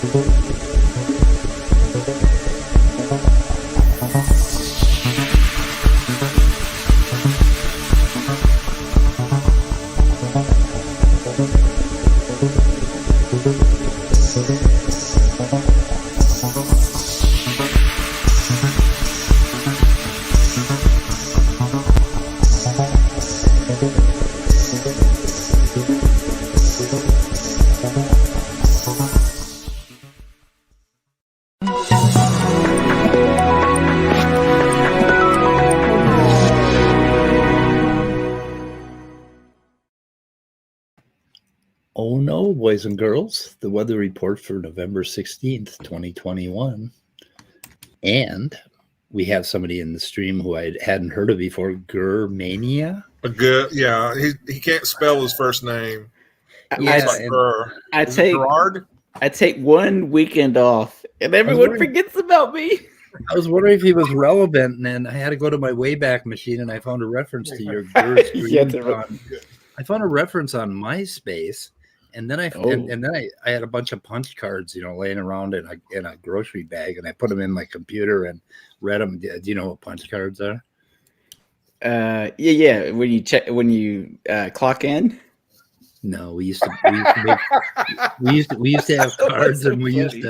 Oh no, boys and girls, the weather report for November 16th, 2021. And we have somebody in the stream who I hadn't heard of before, Germania. Yeah, he can't spell his first name. Yeah, I take one weekend off, and everyone forgets about me. I was wondering if he was relevant, and then I had to go to my Wayback Machine, and I found a reference to your Ger stream. I found a reference on MySpace, and then I had a bunch of punch cards, laying around in a grocery bag, and I put them in my computer and read them. Do you know what punch cards are? Yeah. When you clock in. No, we used to have cards, and we used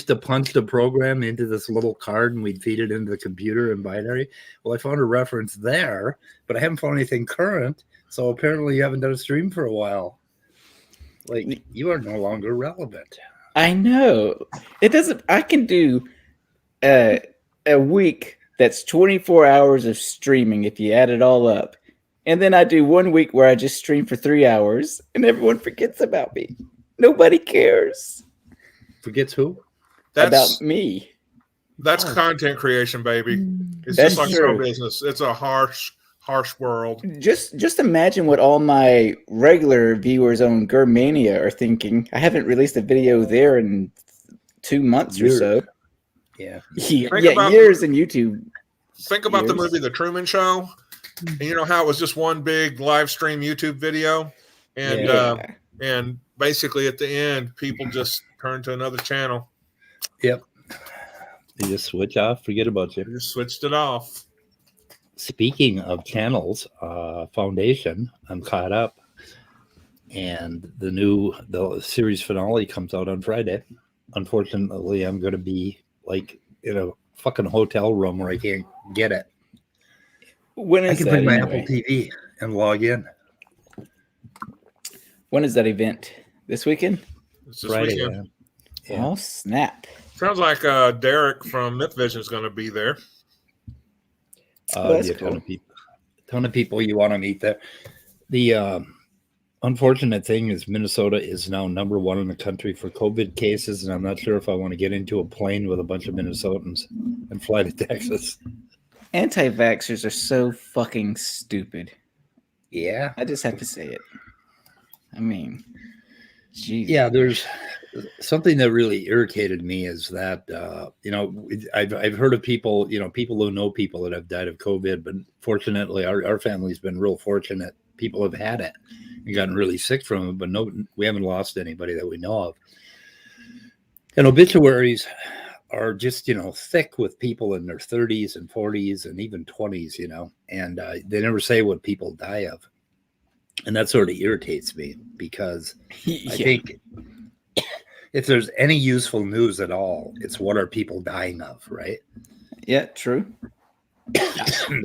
to punch the program into this little card, and we'd feed it into the computer in binary. Well, I found a reference there, but I haven't found anything current. So apparently, you haven't done a stream for a while. Like, you are no longer relevant. I know. It doesn't. I can do a week that's 24 hours of streaming if you add it all up. And then I do 1 week where I just stream for 3 hours, and everyone forgets about me. Nobody cares. Forgets who? About me. That's content creation, baby. It's just like show business. It's a harsh world. Just imagine what all my regular viewers on Germania are thinking. I haven't released a video there in 2 months or so. Yeah. Years in YouTube. Think about the movie The Truman Show. And you know how it was just one big live stream YouTube video, and basically at the end, people just turn to another channel. Yep. You just switch off, forget about you. You just switched it off. Speaking of channels, Foundation, I'm caught up, and the series finale comes out on Friday. Unfortunately, I'm going to be like in a fucking hotel room where I can't get it. When is I can bring my Apple TV and log in. When is that event? This weekend? It's this Friday, weekend. Yeah. Oh, snap. Sounds like Derek from Myth Vision is going to be there. That's cool. Ton of people you want to meet there. The unfortunate thing is Minnesota is now number 1 in the country for COVID cases, and I'm not sure if I want to get into a plane with a bunch of Minnesotans and fly to Texas. Anti-vaxxers are so fucking stupid. Yeah. I just have to say it. I mean, geez. Yeah, there's something that really irritated me is that, I've heard of people, people who know people that have died of COVID, but fortunately our family's been real fortunate. People have had it and gotten really sick from it, but we haven't lost anybody that we know of. And obituaries are just, thick with people in their 30s and 40s and even 20s, and they never say what people die of. And that sort of irritates me because I think if there's any useful news at all, it's what are people dying of, right? Yeah, true.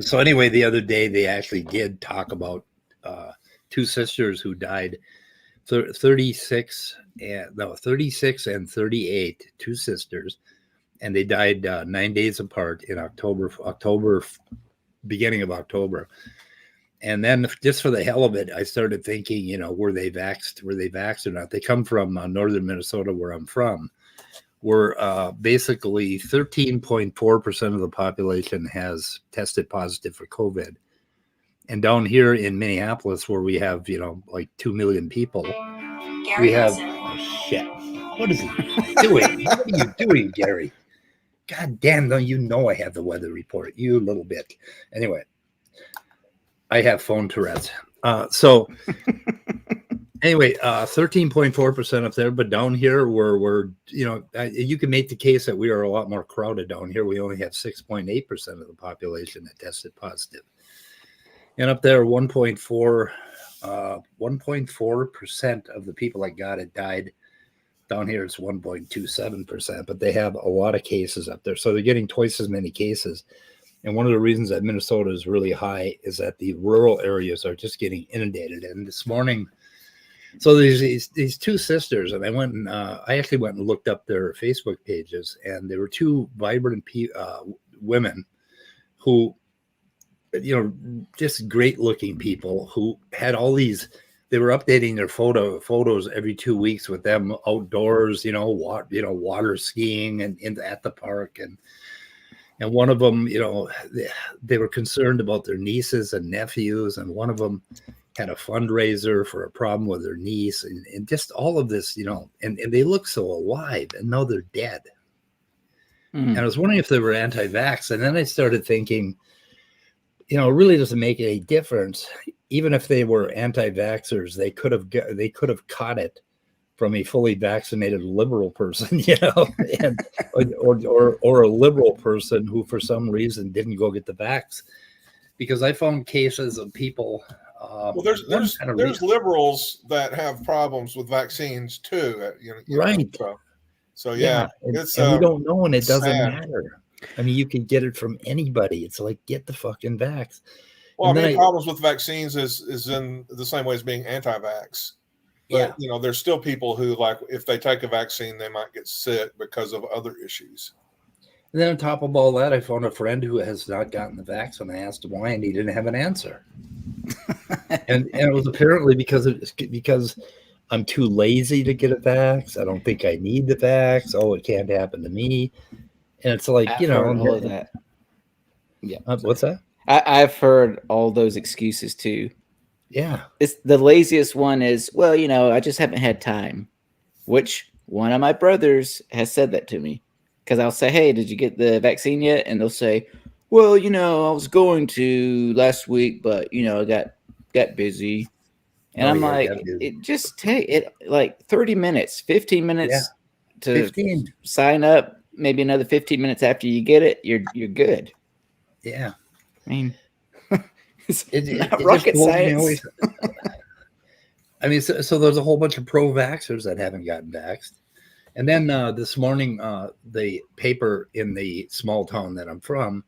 So anyway, the other day they actually did talk about 2 sisters who died, 36 and 38, 2 sisters. And they died 9 days apart in October, beginning of October. And then just for the hell of it, I started thinking, were they vaxxed or not? They come from northern Minnesota, where I'm from, where basically 13.4% of the population has tested positive for COVID. And down here in Minneapolis, where we have, like 2 million people, we have, oh shit, what is he doing? What are you doing, Gary? God damn, no, I have the weather report, you little bit. Anyway, I have phone Tourette's. So Anyway, 13.4% up there, but down here we're you can make the case that we are a lot more crowded down here. We only have 6.8% of the population that tested positive, and up there 1.4% of the people that got it died. Down here it's 1.27%, but they have a lot of cases up there, so they're getting twice as many cases. And one of the reasons that Minnesota is really high is that the rural areas are just getting inundated. And this morning, so there's these two sisters, and I actually went and looked up their Facebook pages, and there were two vibrant women who, just great looking people who had all these. They were updating their photos every 2 weeks with them outdoors, water skiing and at the park, and one of them, they were concerned about their nieces and nephews, and one of them had a fundraiser for a problem with their niece, and just all of this, and they look so alive, and now they're dead. And I was wondering if they were anti-vax, and then I started thinking, it really doesn't make any difference. Even if they were anti-vaxxers, they could have caught it from a fully vaccinated liberal person, and or a liberal person who for some reason didn't go get the vax. Because I found cases of people. Well, there's liberals that have problems with vaccines too. Right. So yeah, and it's we don't know, and it doesn't sad. matter. I mean, you can get it from anybody. It's like, get the fucking vax. Well, problems with vaccines is in the same way as being anti-vax. But, there's still people who, like, if they take a vaccine, they might get sick because of other issues. And then on top of all that, I found a friend who has not gotten the vax, and I asked him why, and he didn't have an answer. and it was apparently because I'm too lazy to get a vax. I don't think I need the vax. Oh, it can't happen to me. And it's like, all of that. Yeah. What's that? I've heard all those excuses too. Yeah. It's the laziest one is, well, I just haven't had time, which one of my brothers has said that to me, because I'll say, hey, did you get the vaccine yet? And they'll say, well, I was going to last week, but, I got busy. And I'm like, it just take it like 30 minutes, 15 minutes to 15. Sign up. Maybe another 15 minutes after you get it, you're good. Yeah. I mean, it's not rocket science. I mean, so there's a whole bunch of pro-vaxxers that haven't gotten vaxxed. And then this morning, the paper in the small town that I'm from,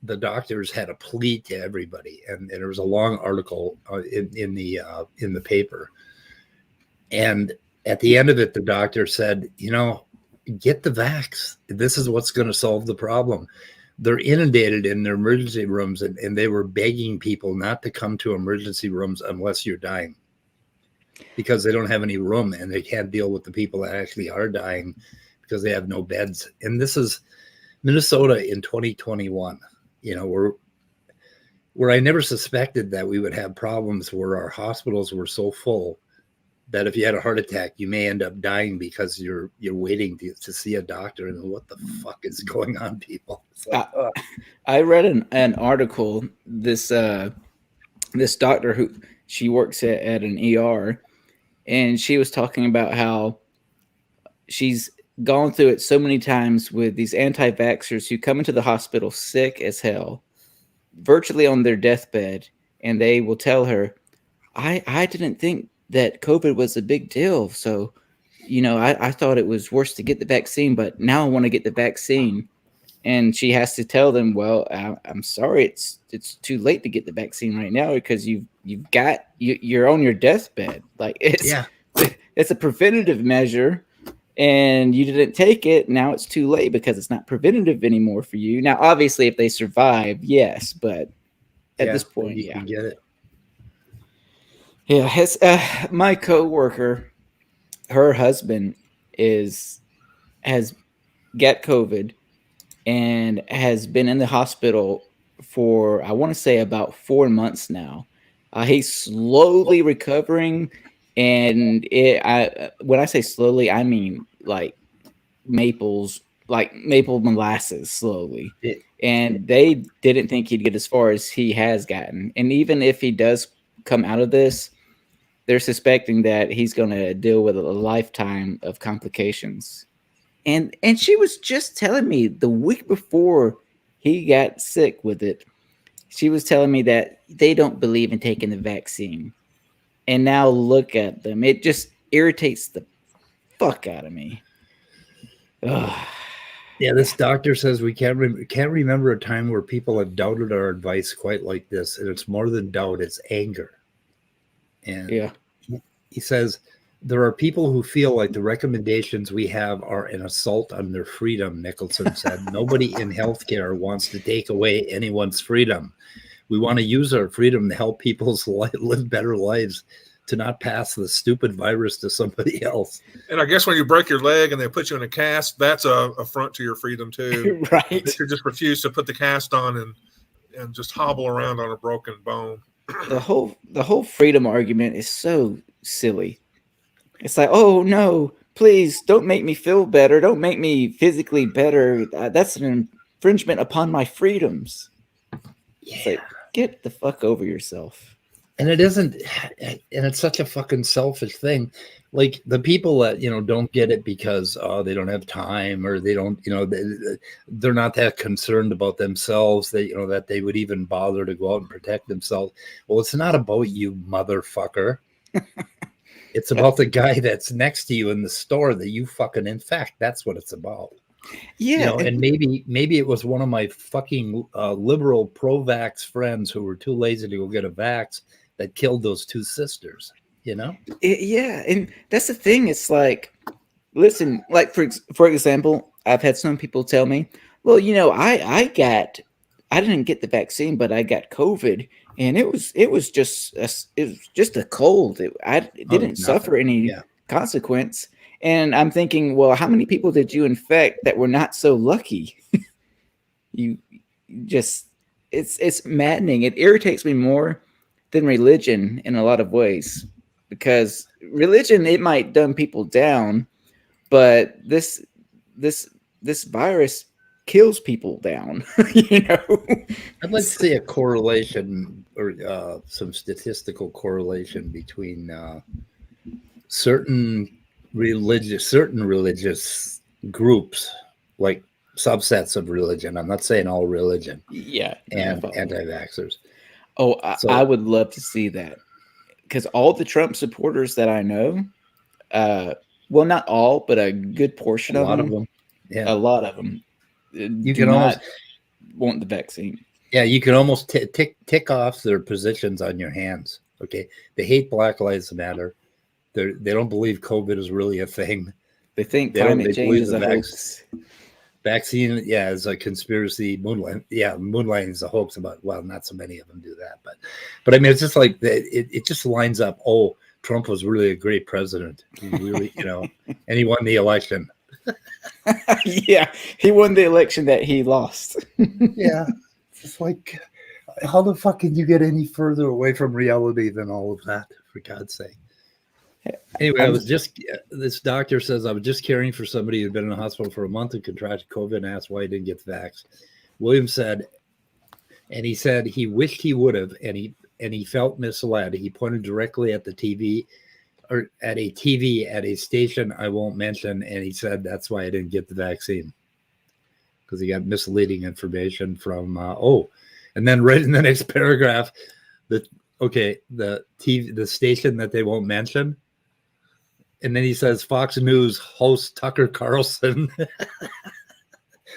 the doctors had a plea to everybody, and there was a long article in the paper. And at the end of it, the doctor said, get the vax. This is what's going to solve the problem. They're inundated in their emergency rooms, and they were begging people not to come to emergency rooms unless you're dying, because they don't have any room, and they can't deal with the people that actually are dying because they have no beds. And this is Minnesota in 2021, where I never suspected that we would have problems where our hospitals were so full that if you had a heart attack, you may end up dying because you're waiting to see a doctor. And what the fuck is going on, people? Like, I read an article. This doctor who she works at an ER, and she was talking about how she's gone through it so many times with these anti-vaxxers who come into the hospital sick as hell, virtually on their deathbed, and they will tell her, I didn't think that COVID was a big deal. So, I thought it was worse to get the vaccine, but now I want to get the vaccine. And she has to tell them, well, I'm sorry, it's too late to get the vaccine right now, because you're on your deathbed. Like it's a preventative measure, and you didn't take it. Now it's too late because it's not preventative anymore for you. Now, obviously, if they survive, yes, but at this point, you can get it. Yeah, my coworker, her husband has got COVID and has been in the hospital for, I want to say, about 4 months now. He's slowly recovering, and when I say slowly, I mean like maple molasses slowly. And they didn't think he'd get as far as he has gotten. And even if he does come out of this, they're suspecting that he's going to deal with a lifetime of complications. And she was just telling me the week before he got sick with it, she was telling me that they don't believe in taking the vaccine. And now look at them. It just irritates the fuck out of me. Ugh. Yeah, this doctor says we can't remember a time where people have doubted our advice quite like this. And it's more than doubt, it's anger. And yeah, he says, there are people who feel like the recommendations we have are an assault on their freedom, Nicholson said. Nobody in healthcare wants to take away anyone's freedom. We want to use our freedom to help people live better lives, to not pass the stupid virus to somebody else. And I guess when you break your leg and they put you in a cast, that's a affront to your freedom too. right. If you just refuse to put the cast on and just hobble around on a broken bone. The whole freedom argument is so silly. It's like, oh no, please don't make me feel better. Don't make me physically better. That's an infringement upon my freedoms. Yeah. It's like, get the fuck over yourself. And it isn't, and it's such a fucking selfish thing. Like the people that, don't get it because they don't have time, or they don't, they're not that concerned about themselves, that they would even bother to go out and protect themselves. Well, it's not about you, motherfucker. It's about the guy that's next to you in the store that you fucking infect. That's what it's about. Yeah. And maybe it was one of my fucking liberal pro-vax friends who were too lazy to go get a vax that killed those two sisters, Yeah. And that's the thing. It's like, listen, like for example, I've had some people tell me, well, I didn't get the vaccine, but I got COVID, and it was just a cold. I didn't suffer any consequence. And I'm thinking, well, how many people did you infect that were not so lucky? You just, it's maddening. It irritates me more than religion in a lot of ways, because religion, it might dumb people down, but this virus kills people down. I'd like to see a correlation, or some statistical correlation between certain religious groups, like subsets of religion. I'm not saying all religion. Yeah. And anti-vaxxers. Oh, I would love to see that, because all the Trump supporters that I know, well, not all, but a good portion of them. Yeah, a lot of them. You can almost want the vaccine. Yeah, you can almost tick off their positions on your hands. Okay, they hate Black Lives Matter. They don't believe COVID is really a thing. They think climate change is a hoax. Vaccine, is a conspiracy. Moonlighting is a hoax. Not so many of them do that, but I mean, it's just like it just lines up. Oh, Trump was really a great president. He really, and he won the election. Yeah, he won the election that he lost. Yeah, it's like, how the fuck can you get any further away from reality than all of that? For God's sake. Anyway, this doctor says, I was just caring for somebody who'd been in the hospital for a month and contracted COVID and asked why he didn't get the vax. William said, and he said he wished he would have, and he felt misled. He pointed directly at the TV, or at a TV at a station I won't mention, and he said that's why I didn't get the vaccine, because he got misleading information from and then right in the next paragraph, the station that they won't mention. And then he says Fox News host Tucker Carlson.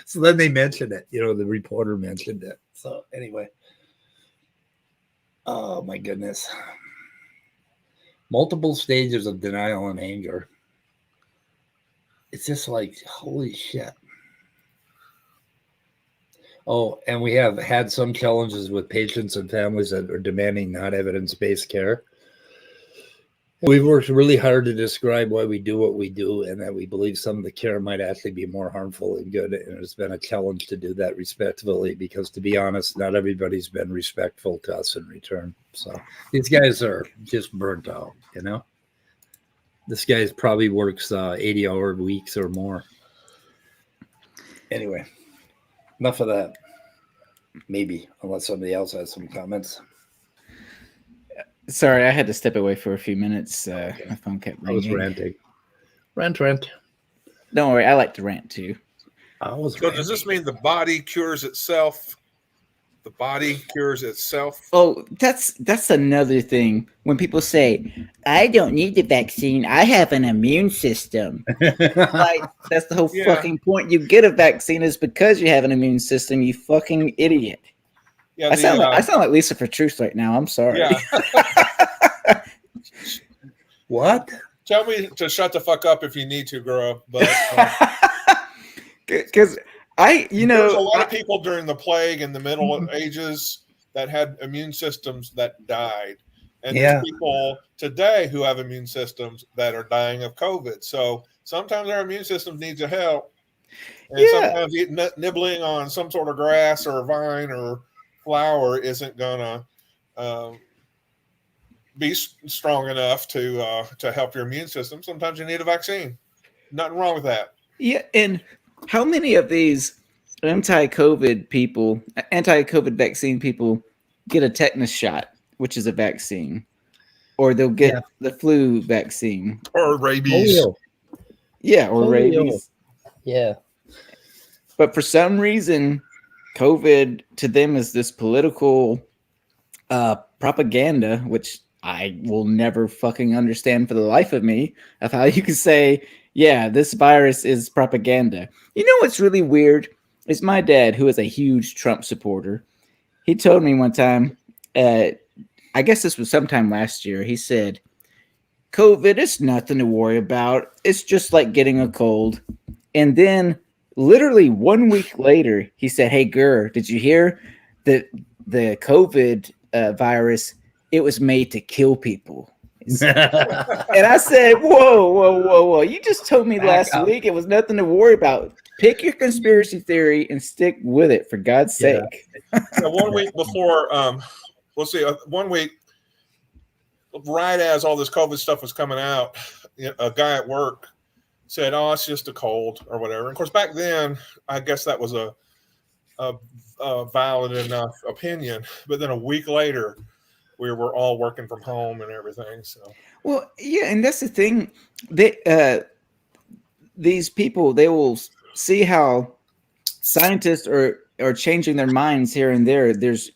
So then they mentioned it. The reporter mentioned it. So anyway. Oh, my goodness. Multiple stages of denial and anger. It's just like, holy shit. Oh, and we have had some challenges with patients and families that are demanding not evidence-based care. We've worked really hard to describe why we do what we do, and that we believe some of the care might actually be more harmful than good. And it's been a challenge to do that respectfully, because, to be honest, not everybody's been respectful to us in return. So these guys are just burnt out, This guy probably works 80-hour weeks or more. Anyway, enough of that. Maybe, unless somebody else has some comments. Sorry, I had to step away for a few minutes. My phone kept I was ringing. ranting. Rant. Don't worry, I like to rant too. I was So does this mean the body cures itself? The body cures itself? Oh, that's another thing. When people say, "I don't need the vaccine. I have an immune system." Like, that's the whole Yeah. fucking point. You get a vaccine is because you have an immune system. You fucking idiot. Yeah, I sound like Lisa for Truth right now. I'm sorry. Yeah. What? Tell me to shut the fuck up if you need to, girl. But Because there's a lot of people during the plague in the Middle Ages that had immune systems that died. And there's people today who have immune systems that are dying of COVID. So sometimes our immune system needs a help. And sometimes nibbling on some sort of grass or vine or flower isn't going to be strong enough to help your immune system. Sometimes you need a vaccine. Nothing wrong with that. Yeah, and how many of these anti-COVID vaccine people get a tetanus shot, which is a vaccine, or they'll get the flu vaccine or rabies? Polio. Yeah, or rabies. Yeah. But for some reason, COVID to them is this political propaganda, which I will never fucking understand for the life of me, of how you can say, yeah, this virus is propaganda. You know what's really weird? Is my dad, who is a huge Trump supporter, he told me one time, I guess this was sometime last year, he said, COVID is nothing to worry about. It's just like getting a cold. And then literally 1 week later, he said, hey, Gurr, did you hear that the COVID virus, it was made to kill people? And I said, whoa. You just told me last week it was nothing to worry about. Pick your conspiracy theory and stick with it, for God's sake. So 1 week before, 1 week, right as all this COVID stuff was coming out, a guy at work said, oh, it's just a cold or whatever. And of course, back then, I guess that was a valid enough opinion. But then a week later, we were all working from home and everything. So, well, yeah, and that's the thing. These people, they will see how scientists are changing their minds here and there. There's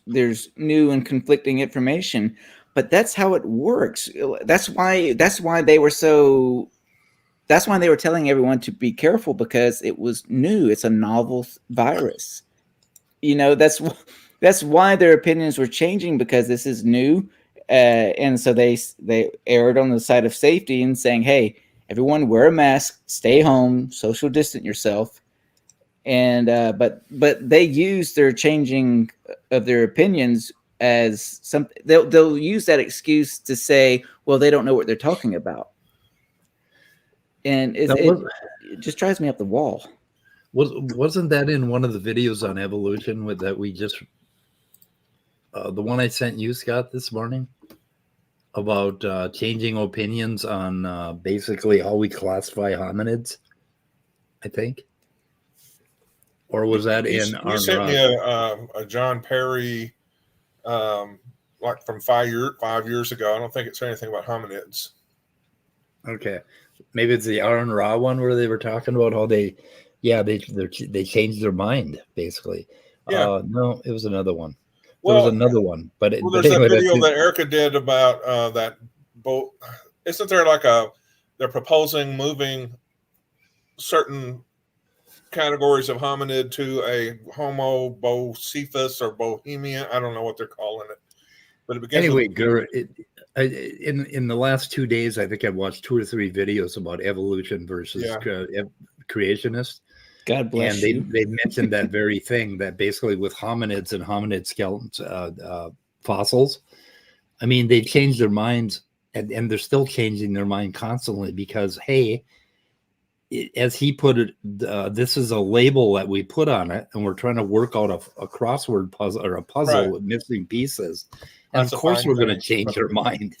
new and conflicting information, but that's how it works. That's why they were telling everyone to be careful, because it was new. It's a novel virus. That's why their opinions were changing, because this is new. And so they erred on the side of safety and saying, hey, everyone wear a mask, stay home, social distance yourself. And but they use their changing of their opinions as something. They'll use that excuse to say, well, they don't know what they're talking about. And it just drives me up the wall. Wasn't that in one of the videos on evolution that we just the one I sent you, Scott, this morning, about changing opinions on basically how we classify hominids, I think? Or was that in you sent me a John Perry, like from 5 years ago. I don't think it said anything about hominids. Okay. Maybe it's the Aaron Ra one where they were talking about how they changed their mind, basically. Yeah. No, it was another one. There was another one, but there's that video that Erica did about that boat. Isn't there like they're proposing moving certain categories of hominid to a Homo bocephus or Bohemian? I don't know what they're calling it, but it begins. Anyway, in the last 2 days, I think I've watched 2 or 3 videos about evolution versus creationists. God bless you. And they mentioned that very thing, that basically with hominids and hominid skeletons, fossils, I mean, they changed their minds, and they're still changing their mind constantly, because, hey, as he put it, this is a label that we put on it, and we're trying to work out a crossword puzzle or a puzzle with missing pieces. And of course, we're going to change our mind.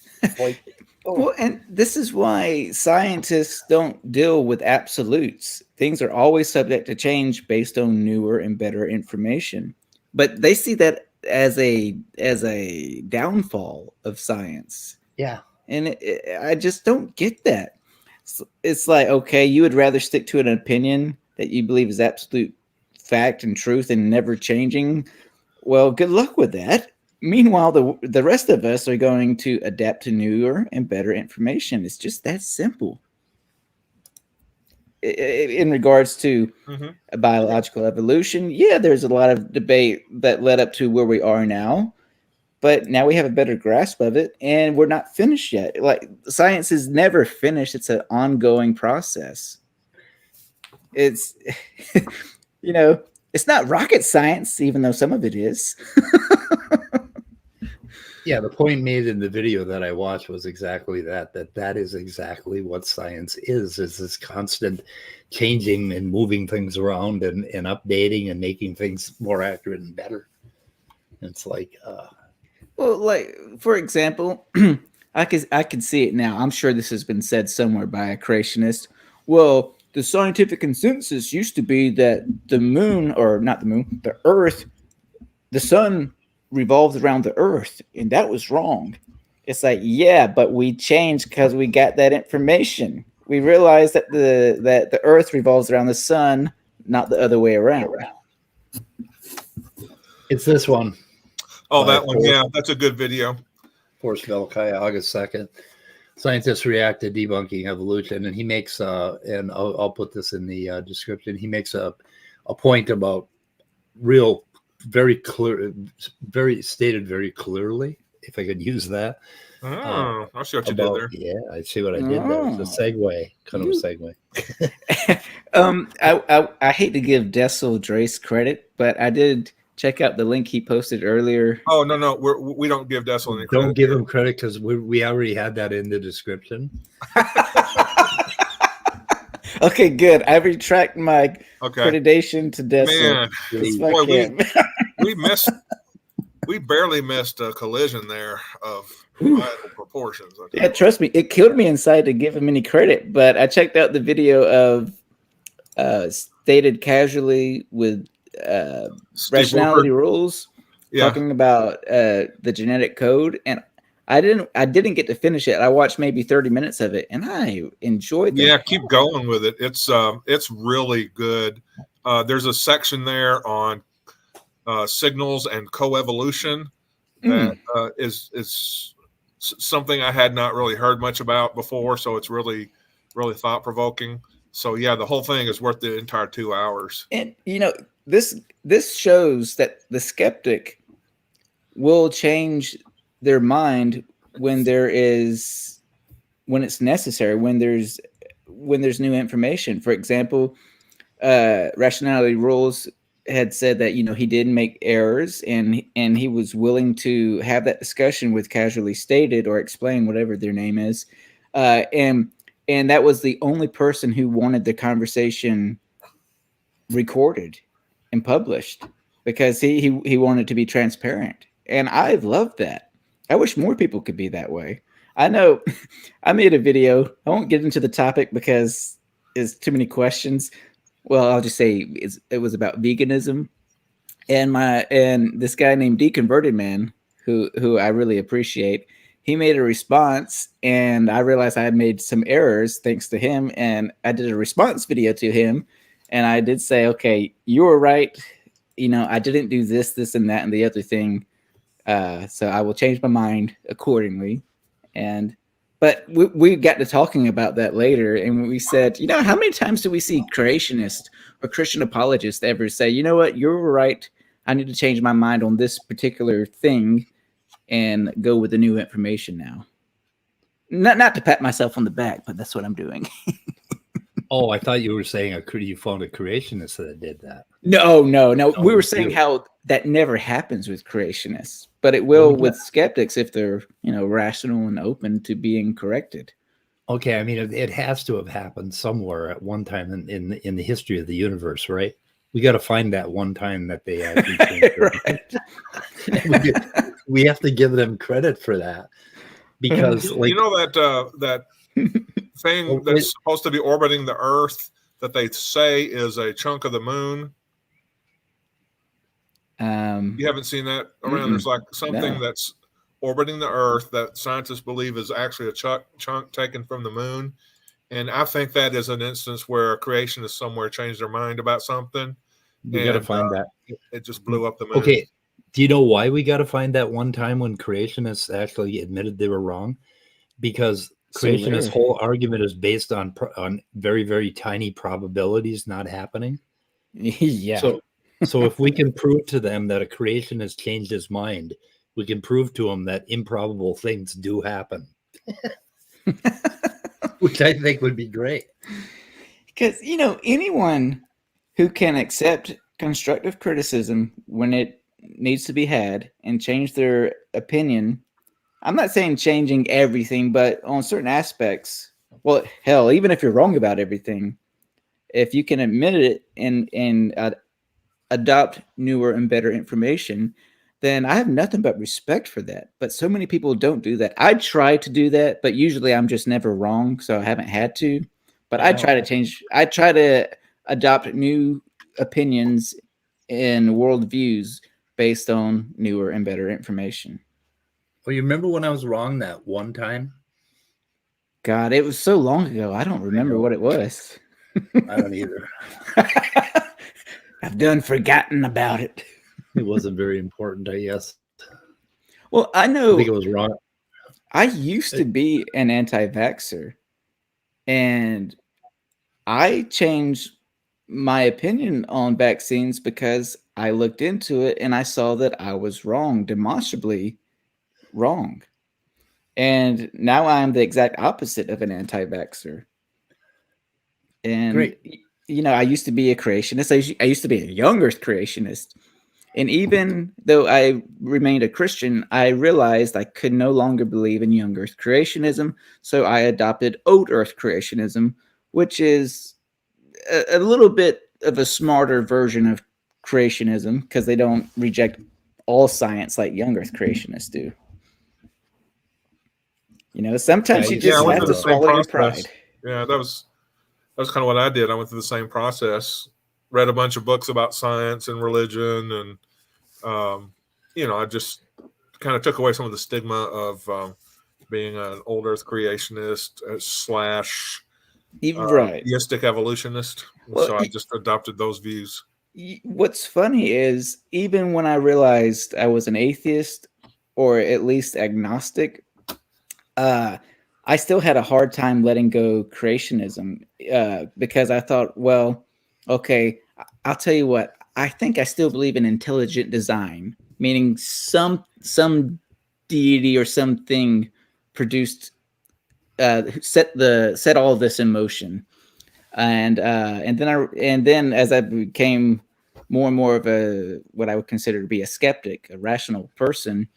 Well, and this is why scientists don't deal with absolutes. Things are always subject to change based on newer and better information. But they see that as a downfall of science. Yeah. And I just don't get that. It's like, okay, you would rather stick to an opinion that you believe is absolute fact and truth and never changing. Well, good luck with that. Meanwhile, the rest of us are going to adapt to newer and better information. It's just that simple. In regards to biological evolution, yeah, there's a lot of debate that led up to where we are now. But now we have a better grasp of it, and we're not finished yet. Like, science is never finished. It's an ongoing process. It's, it's not rocket science, even though some of it is. Yeah, the point made in the video that I watched was exactly that is exactly what science is this constant changing and moving things around and updating and making things more accurate and better. It's like... Well, like, for example, I could see it now. I'm sure this has been said somewhere by a creationist. Well, the scientific consensus used to be that the moon, or not the moon, the earth, the sun revolves around the earth, and that was wrong. It's like, yeah, but we changed because we got that information. We realized that the earth revolves around the sun, not the other way around. It's this one. Oh, that one. Yeah, that's a good video. Forrest Vacc, August 2nd. Scientists react to debunking evolution, and he makes and I'll put this in the description. He makes a point about real, very clear, very stated very clearly, if I could use that. Oh, I see what you did there. Yeah, I see what I did there. It's a segue, kind of a segue. I hate to give Dessel Drace credit, but I did check out the link he posted earlier. Oh, no, we don't give Dessel any credit. Don't give him credit because we already had that in the description. Okay, good. I retract my accreditation to Dessel. Man, boy, we barely missed a collision there of vital proportions. Yeah, trust me, it killed me inside to give him any credit, but I checked out the video of stated casually with rationality rules, talking about the genetic code, and I didn't get to finish it. I watched maybe 30 minutes of it, and I enjoyed that. Yeah, keep going with it. It's really good. There's a section there on signals and coevolution that is something I had not really heard much about before, so it's really, really thought-provoking. So yeah, the whole thing is worth the entire 2 hours. And this shows that the skeptic will change their mind when it's necessary, when there's new information. For example, rationality rules had said that he did make errors, and he was willing to have that discussion with casually stated or explain whatever their name is, and that was the only person who wanted the conversation recorded and published because he wanted to be transparent, and I've loved that. I wish more people could be that way. I know I made a video. I won't get into the topic because it's too many questions. Well, I'll just say it was about veganism, and this guy named Deconverted Man, who I really appreciate, he made a response, and I realized I had made some errors thanks to him, and I did a response video to him, and I did say, okay, you were right. I didn't do this, and that, and the other thing. So I will change my mind accordingly. But we got to talking about that later, and we said, how many times do we see creationists or Christian apologists ever say, you know what, you're right, I need to change my mind on this particular thing and go with the new information now? Not to pat myself on the back, but that's what I'm doing. Oh, I thought you were saying you found a creationist that did that. No. We were saying how that never happens with creationists, but it will with skeptics if they're, rational and open to being corrected. Okay, I mean, it has to have happened somewhere at one time in the history of the universe, right? We got to find that one time that they actually changed right. we have to give them credit for that, because that thing that's supposed to be orbiting the Earth that they say is a chunk of the moon. You haven't seen that around? There's like something that's orbiting the Earth that scientists believe is actually a chunk taken from the moon. And I think that is an instance where a creationist somewhere changed their mind about something. We got to find that. It just blew up the moon. Okay. Do you know why we got to find that one time when creationists actually admitted they were wrong? Because creationists' whole argument is based on very, very tiny probabilities not happening. Yeah. So if we can prove to them that a creationist changed his mind, we can prove to them that improbable things do happen. Which I think would be great. Because, anyone who can accept constructive criticism when it needs to be had and change their opinion. I'm not saying changing everything, but on certain aspects, well, hell, even if you're wrong about everything, if you can admit it and adopt newer and better information, then I have nothing but respect for that. But so many people don't do that. I try to do that, but usually I'm just never wrong, so I haven't had to. But I try to change. I try to adopt new opinions and worldviews based on newer and better information. Well, you remember when I was wrong that one time? God, it was so long ago. I don't remember what it was. I don't either. I've done forgotten about it. It wasn't very important, I guess. Well, I know. I think it was wrong. I used to be an anti-vaxxer, and I changed my opinion on vaccines because I looked into it and I saw that I was wrong, demonstrably wrong. And now I'm the exact opposite of an anti-vaxxer. And, Great. I used to be a creationist. I used to be a young earth creationist. And even though I remained a Christian, I realized I could no longer believe in young earth creationism. So I adopted old earth creationism, which is a little bit of a smarter version of creationism because they don't reject all science like young earth creationists do. Sometimes you just have to swallow your pride. Yeah, that was kind of what I did. I went through the same process, read a bunch of books about science and religion, and I just kind of took away some of the stigma of being an old earth creationist / theistic evolutionist. So I just adopted those views. What's funny is even when I realized I was an atheist or at least agnostic, I still had a hard time letting go creationism because I thought, well, okay, I'll tell you what, I think I still believe in intelligent design, meaning some deity or something produced set all of this in motion. And then as I became more and more of what I would consider to be a skeptic, a rational person,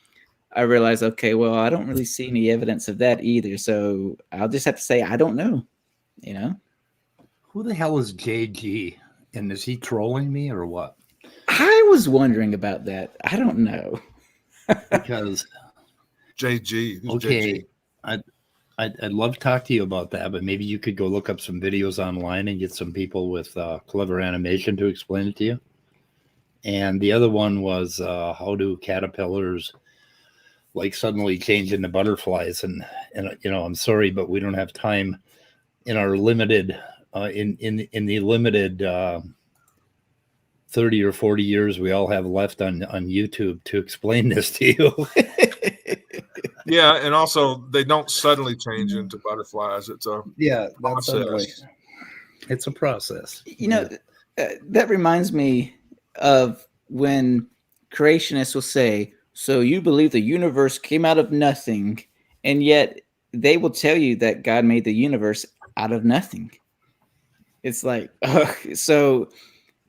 I realized, okay, well, I don't really see any evidence of that either. So I'll just have to say, I don't know, Who the hell is JG? And is he trolling me or what? I was wondering about that. I don't know. Because JG. Who's okay, JG? I'd love to talk to you about that, but maybe you could go look up some videos online and get some people with clever animation to explain it to you. And the other one was how do caterpillars suddenly change into butterflies? And I'm sorry, but we don't have time in our limited in the limited 30 or 40 years we all have left on YouTube to explain this to you. Yeah, and also they don't suddenly change into butterflies. It's a process. It's a process. That reminds me of when creationists will say, so you believe the universe came out of nothing, and yet they will tell you that God made the universe out of nothing. It's like, so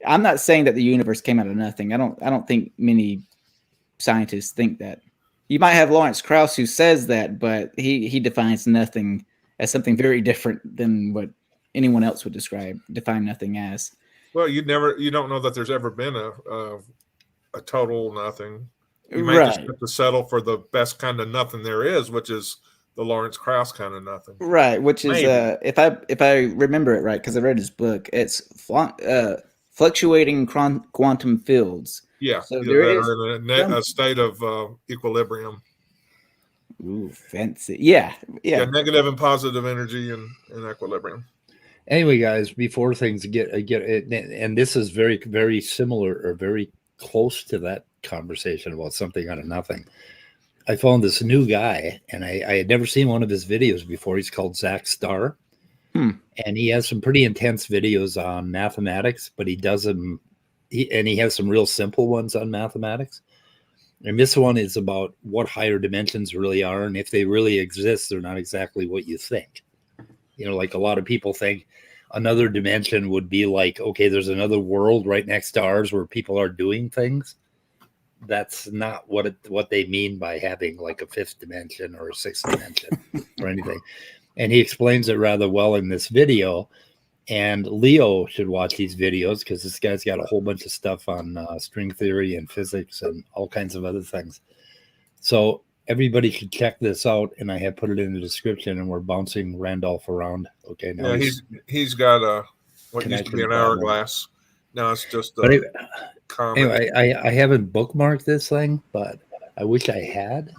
I'm not saying that the universe came out of nothing. I don't think many scientists think that. You might have Lawrence Krauss who says that, but he defines nothing as something very different than what anyone else would define nothing as. Well, you don't know that there's ever been a total nothing. You may just have to settle for the best kind of nothing there is, which is the Lawrence Krauss kind of nothing. Right, which is if I remember it right, because I read his book, it's fluctuating quantum fields. Yeah, So that there is are in a state of equilibrium. Ooh, fancy. Yeah. Negative and positive energy in equilibrium. Anyway, guys, before things get and this is very, very similar or very close to that conversation about something out of nothing. I found this new guy, and I had never seen one of his videos before. He's called Zach Starr, and he has some pretty intense videos on mathematics, but he does them, and he has some real simple ones on mathematics. And this one is about what higher dimensions really are, and if they really exist, they're not exactly what you think. Like a lot of people think another dimension would be like, okay, there's another world right next to ours where people are doing things. That's not what they mean by having like a fifth dimension or a sixth dimension or anything. And he explains it rather well in this video. And Leo should watch these videos because this guy's got a whole bunch of stuff on string theory and physics and all kinds of other things. So everybody should check this out, and I have put it in the description, and we're bouncing Randolph around. Okay, now he's got what used to be an hourglass. Now it's just a comet. Anyway, I haven't bookmarked this thing, but I wish I had.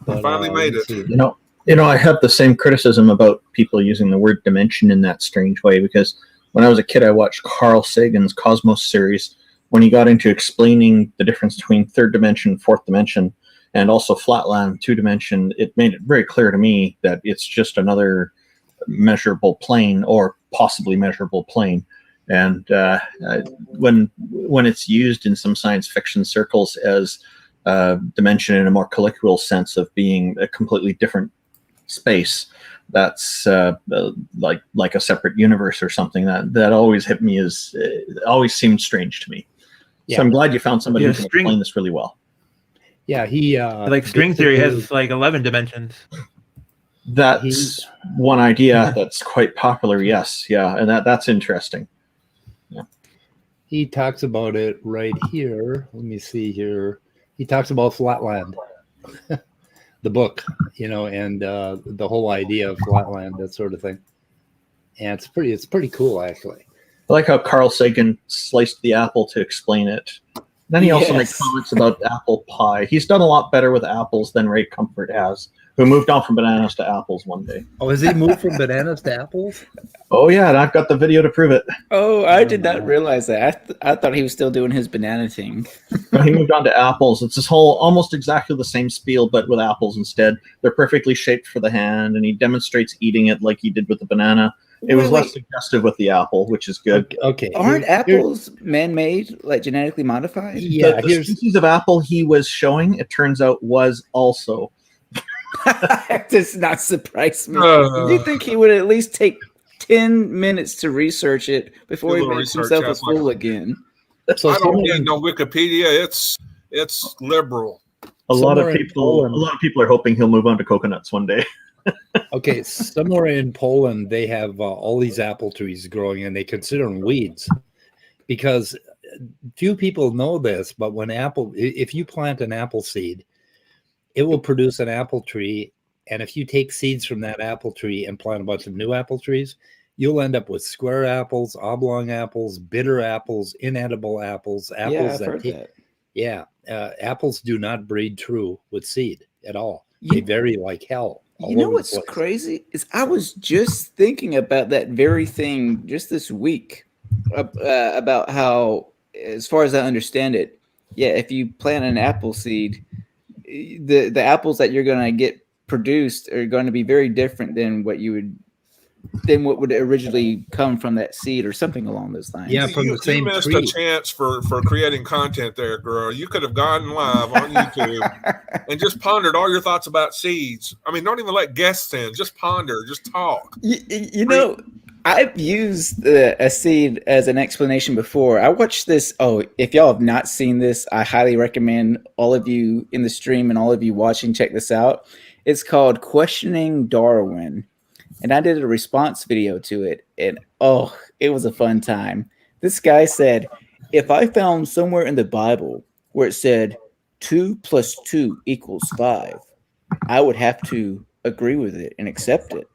But, finally made it. I have the same criticism about people using the word dimension in that strange way, because when I was a kid, I watched Carl Sagan's Cosmos series. When he got into explaining the difference between third dimension, fourth dimension, and also flatland, two dimension, it made it very clear to me that it's just another measurable plane or possibly measurable plane. And when it's used in some science fiction circles as dimension in a more colloquial sense of being a completely different space, that's like a separate universe or something, that always hit me as always seemed strange to me. So I'm glad you found somebody who can explain this really well. Yeah, he like string theory has like 11 dimensions. That's one idea that's quite popular. Yes, and that's interesting. Yeah, he talks about it right here. Let me see here. He talks about flatland, the book, and the whole idea of flatland, that sort of thing. And it's pretty cool, actually. I like how Carl Sagan sliced the apple to explain it. Then he also makes comments about apple pie. He's done a lot better with apples than Ray Comfort has, who moved on from bananas to apples one day. Oh, has he moved from bananas to apples? Oh, yeah, and I've got the video to prove it. Oh, I did not realize that. I thought he was still doing his banana thing. No, he moved on to apples. It's this whole almost exactly the same spiel, but with apples instead. They're perfectly shaped for the hand, and he demonstrates eating it like he did with the banana. It was less suggestive with the apple, which is good. Okay. Aren't apples man-made, like genetically modified? Yeah, the species of apple he was showing, it turns out, was also. That does not surprise me. You think he would at least take 10 minutes to research it before he makes himself a fool again? So I don't get no Wikipedia. It's liberal. A lot of people are hoping he'll move on to coconuts one day. Okay, somewhere in Poland, they have all these apple trees growing, and they consider them weeds because few people know this. But if you plant an apple seed, it will produce an apple tree. And if you take seeds from that apple tree and plant a bunch of new apple trees, you'll end up with square apples, oblong apples, bitter apples, inedible apples, apples apples do not breed true with seed at all. They vary like hell. You know what's crazy is I was just thinking about that very thing just this week about how, as far as I understand it, if you plant an apple seed, the apples that you're going to get produced are going to be very different than what would originally come from that seed or something along those lines. Yeah, from the same tree. You missed a chance for creating content there, girl. You could have gone live on YouTube and just pondered all your thoughts about seeds. I mean, don't even let guests in. Just ponder. Just talk. I've used a seed as an explanation before. I watched this. Oh, if y'all have not seen this, I highly recommend all of you in the stream and all of you watching, check this out. It's called Questioning Darwin. And I did a response video to it, and it was a fun time. This guy said, if I found somewhere in the Bible where it said 2 + 2 = 5, I would have to agree with it and accept it.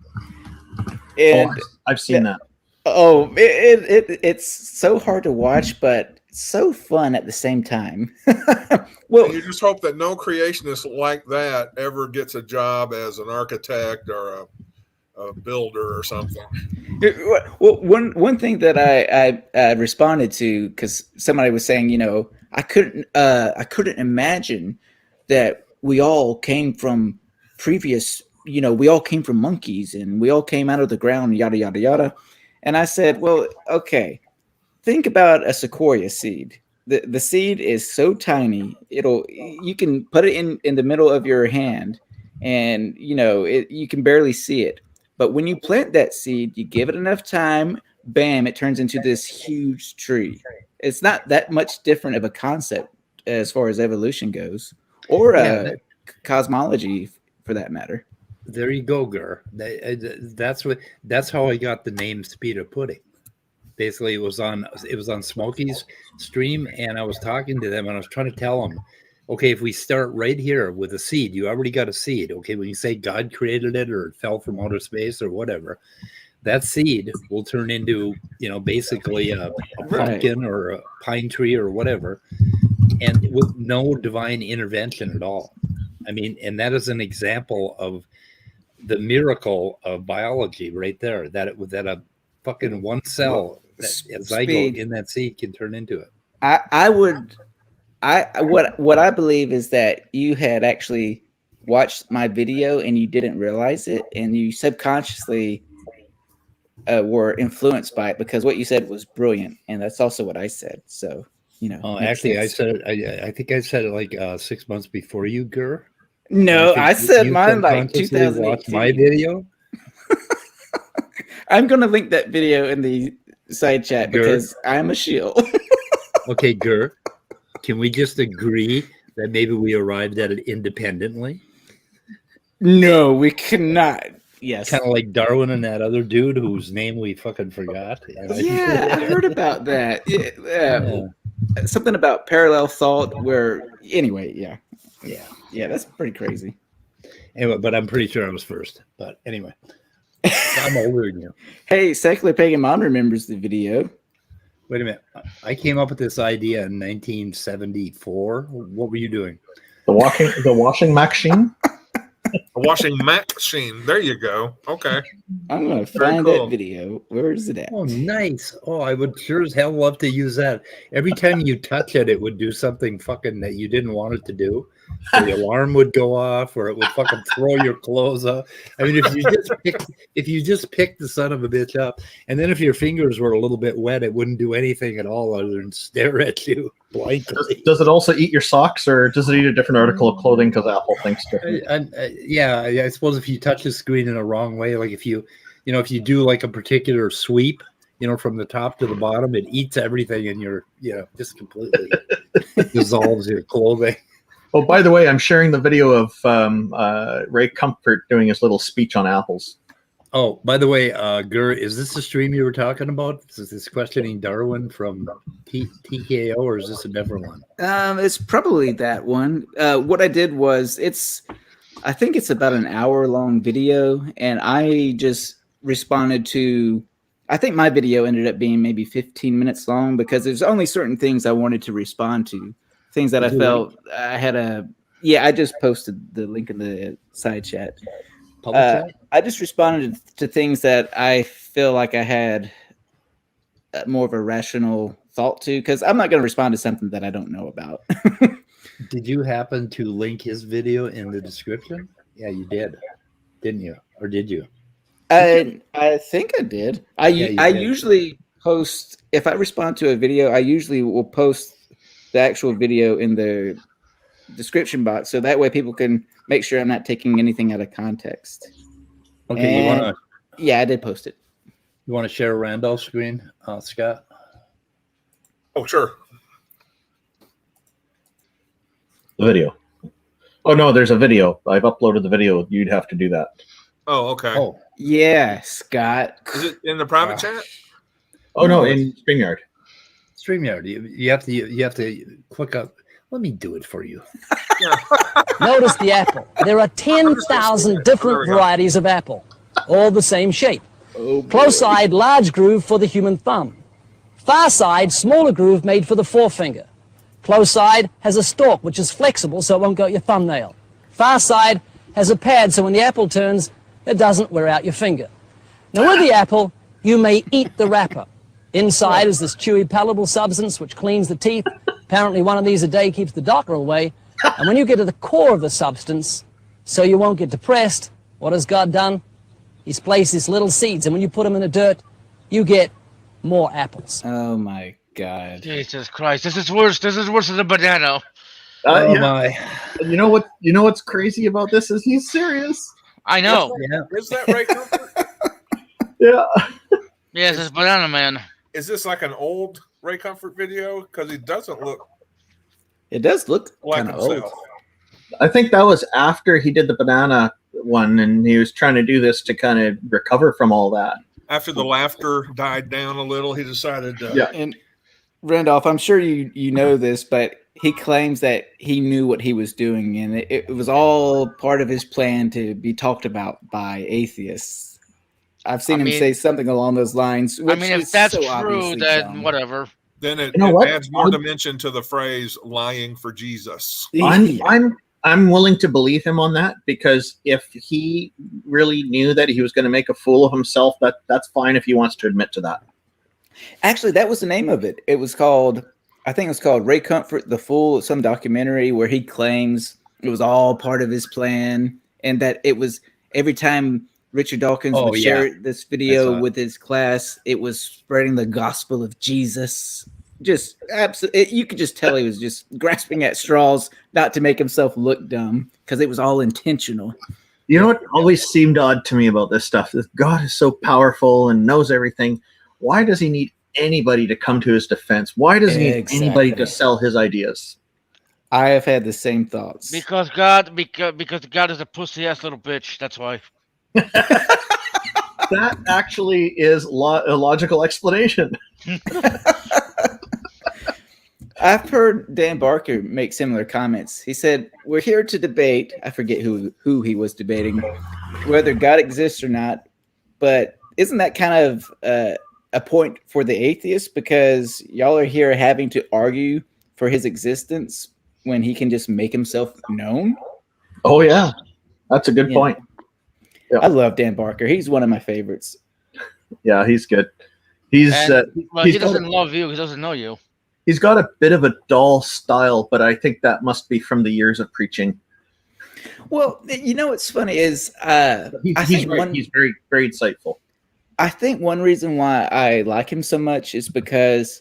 And I've seen that. It's so hard to watch, but so fun at the same time. Well, you just hope that no creationist like that ever gets a job as an architect or a builder or something. Well, one thing that I responded to, because somebody was saying, I couldn't imagine that we all came from previous, we all came from monkeys and we all came out of the ground, yada yada yada. And I said, well, okay, think about a sequoia seed. The seed is so tiny, you can put it in the middle of your hand, and you can barely see it. But when you plant that seed, you give it enough time, bam, it turns into this huge tree. It's not that much different of a concept as far as evolution goes, or cosmology for that matter. There you go, Gur. That's how I got the name Speed of Pudding. Basically, it was on Smokey's stream, and I was talking to them, and I was trying to tell them, okay, if we start right here with a seed, you already got a seed. Okay, when you say God created it or it fell from outer space or whatever, that seed will turn into, basically a pumpkin or a pine tree or whatever, and with no divine intervention at all. I mean, and that is an example of the miracle of biology right there, that a fucking one cell, a zygote in that seed can turn into it. What I believe is that you had actually watched my video and you didn't realize it, and you subconsciously were influenced by it, because what you said was brilliant, and that's also what I said. So actually, I said it. I think I said it like 6 months before you, Gur. No, I said mine like 2018. Watch my video. I'm gonna link that video in the side chat because I'm a shill. Okay, Gur, can we just agree that maybe we arrived at it independently? No, we cannot. Yes. Kind of like Darwin and that other dude whose name we fucking forgot. Yeah, I heard about that. Yeah. Something about parallel thought anyway, yeah, that's pretty crazy. Anyway, but I'm pretty sure I was first. But anyway, I'm older than you. Hey, Secular Pagan Mom remembers the video. Wait a minute. I came up with this idea in 1974. What were you doing? The washing machine? A washing machine. There you go. Okay. I'm going to find that video. Where is it at? Oh, nice. Oh, I would sure as hell love to use that. Every time you touch it, it would do something fucking that you didn't want it to do. The alarm would go off, or it would fucking throw your clothes up. I mean, if you just pick the son of a bitch up, and then if your fingers were a little bit wet, it wouldn't do anything at all other than stare at you blankly. Does it also eat your socks, or does it eat a different article of clothing because Apple thinks different? I suppose if you touch the screen in a wrong way, like if you do like a particular sweep, from the top to the bottom, it eats everything, and you're just completely dissolves your clothing. Oh, by the way, I'm sharing the video of Ray Comfort doing his little speech on apples. Oh, by the way, Gur, is this the stream you were talking about? Is this questioning Darwin from TKO, or is this a different one? It's probably that one. What I did was I think it's about an hour-long video, and I just responded to. I think my video ended up being maybe 15 minutes long because there's only certain things I wanted to respond to. Things that I felt I had I just posted the link in the side chat. I just responded to things that I feel like I had more of a rational thought to, because I'm not going to respond to something that I don't know about. Did you happen to link his video in the description? Yeah, you did, didn't you? Or did you? I think I did. I usually post, if I respond to a video, I usually will post the actual video in the description box, so that way people can make sure I'm not taking anything out of context. Okay, yeah, I did post it. You want to share Randolph's screen, Scott? Oh, sure. The video. Oh no, there's a video. I've uploaded the video. You'd have to do that. Oh, okay. Oh, yeah, Scott. Is it in the private chat? Oh no, in StreamYard. StreamYard. You have to click up. Let me do it for you. Notice the apple. There are 10,000 different varieties of apple, all the same shape. Close-eyed, large groove for the human thumb. Far side, smaller groove made for the forefinger. Close side has a stalk, which is flexible so it won't go at your thumbnail. Far side has a pad so when the apple turns, it doesn't wear out your finger. Now with the apple, you may eat the wrapper. Inside is this chewy, palatable substance which cleans the teeth. Apparently one of these a day keeps the doctor away. And when you get to the core of the substance, so you won't get depressed, what has God done? He's placed these little seeds, and when you put them in the dirt, you get more apples. Oh my God. Jesus Christ. This is worse. This is worse than a banana. Oh Yeah. my. You know what? You know what's crazy about this is he's serious. I know. Yeah. Is that right, Comfort? Yeah. Yes, it's Banana Man. Is this like an old Ray Comfort video? Because he doesn't look It does look like kind of old. himself. I think that was after he did the banana one, and he was trying to do this to kind of recover from all that. After the laughter died down a little, he decided to. Yeah. And Randolph, I'm sure you know this, but he claims that he knew what he was doing, and it was all part of his plan to be talked about by atheists. I've seen him say something along those lines. I mean, if that's so true, obviously then dumb. whatever. Then it, You know it what? adds more dimension to the phrase "lying for Jesus." I'm willing to believe him on that, because if he really knew that he was going to make a fool of himself, that's fine if he wants to admit to that. Actually, that was the name of it. It was called, I think it was called Ray Comfort the Fool, some documentary where he claims it was all part of his plan, and that it was every time Richard Dawkins would share this video with his class, it was spreading the gospel of Jesus. Just absolutely, you could just tell he was just grasping at straws not to make himself look dumb, because it was all intentional. You know what always seemed odd to me about this stuff? That God is so powerful and knows everything. Why does he need anybody to come to his defense? Why does he need anybody to sell his ideas? I have had the same thoughts. Because God is a pussy ass little bitch. That's why. That actually is a logical explanation. I've heard Dan Barker make similar comments. He said, "We're here to debate." I forget who he was debating, whether God exists or not. But isn't that kind of a point for the atheist? Because y'all are here having to argue for his existence when he can just make himself known. Oh yeah, that's a good point. Yeah. I love Dan Barker. He's one of my favorites. Yeah, he's good. He doesn't love you. He doesn't know you. He's got a bit of a dull style, but I think that must be from the years of preaching. Well, you know what's funny is he's very, very insightful. I think one reason why I like him so much is because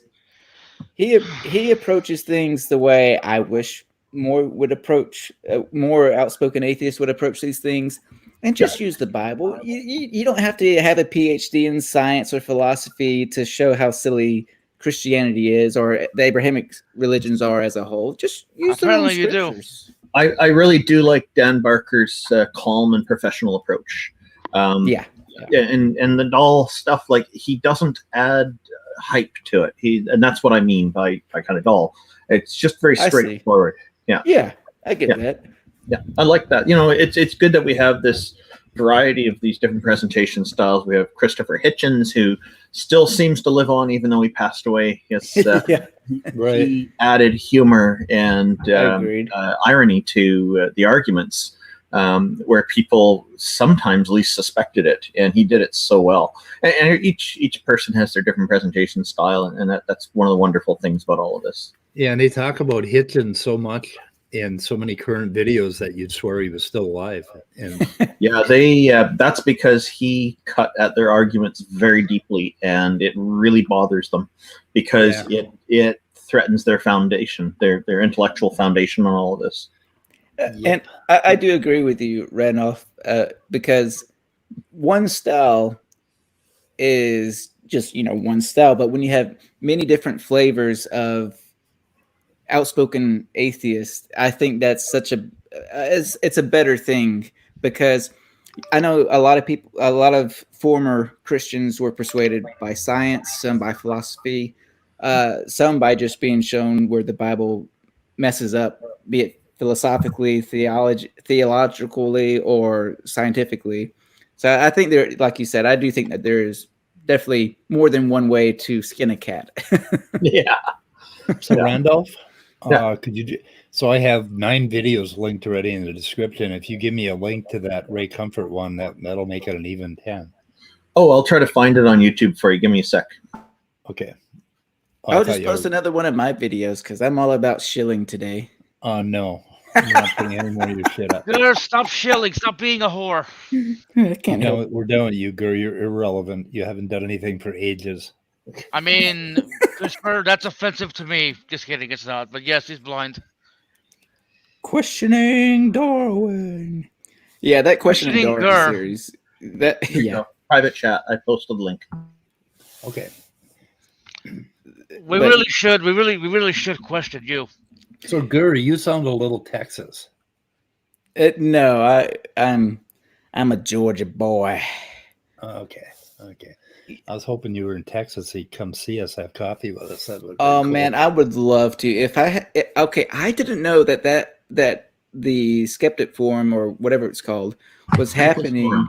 he approaches things the way I wish more outspoken atheists would approach these things, and just use the Bible. You don't have to have a PhD in science or philosophy to show how silly Christianity is or the Abrahamic religions are as a whole. Just use the Apparently you do. I really do like Dan Barker's calm and professional approach. And the dull stuff, like, he doesn't add hype to it. And that's what I mean by kind of dull. It's just very straightforward. Yeah, I get that. Yeah, I like that. You know, it's good that we have this variety of these different presentation styles. We have Christopher Hitchens, who still seems to live on even though he passed away. He added humor and irony to the arguments, where people sometimes least suspected it, and he did it so well. And each person has their different presentation style, and that's one of the wonderful things about all of this. Yeah, and they talk about Hitchens so much in so many current videos that you'd swear he was still alive. And that's because he cut at their arguments very deeply, and it really bothers them because it threatens their foundation, their intellectual foundation on all of this. And I do agree with you, Randolph, because one style is just, one style, but when you have many different flavors of outspoken atheist, I think that's it's a better thing, because I know a lot of former Christians were persuaded by science, some by philosophy, some by just being shown where the Bible messes up, be it philosophically, theologically, or scientifically. So I think like you said, I do think that there is definitely more than one way to skin a cat. Yeah. So Yeah. Randolph, Yeah. could you do? So I have 9 videos linked already in the description. If you give me a link to that Ray Comfort one, that'll make it an even 10. Oh, I'll try to find it on YouTube for you. Give me a sec. Okay. I'll just post another one of my videos because I'm all about shilling today. No. I'm not putting any more of your shit up. Gur, stop shilling. Stop being a whore. I can't help. We're done with you, Gur. You're irrelevant. You haven't done anything for ages. I mean, Christopher, that's offensive to me. Just kidding, it's not. But yes, he's blind. Questioning Darwin. Yeah, that questioning Questioning Darwin Gur. series. That There you yeah. go. Private chat. I posted the link. Okay. We really should question you. So Gur, you sound a little Texas. No, I'm a Georgia boy. Okay. I was hoping you were in Texas so you'd come see us, have coffee with us. That would be Oh cool. man, I would love to. If okay, I didn't know that the Skeptic Forum or whatever it's called was happening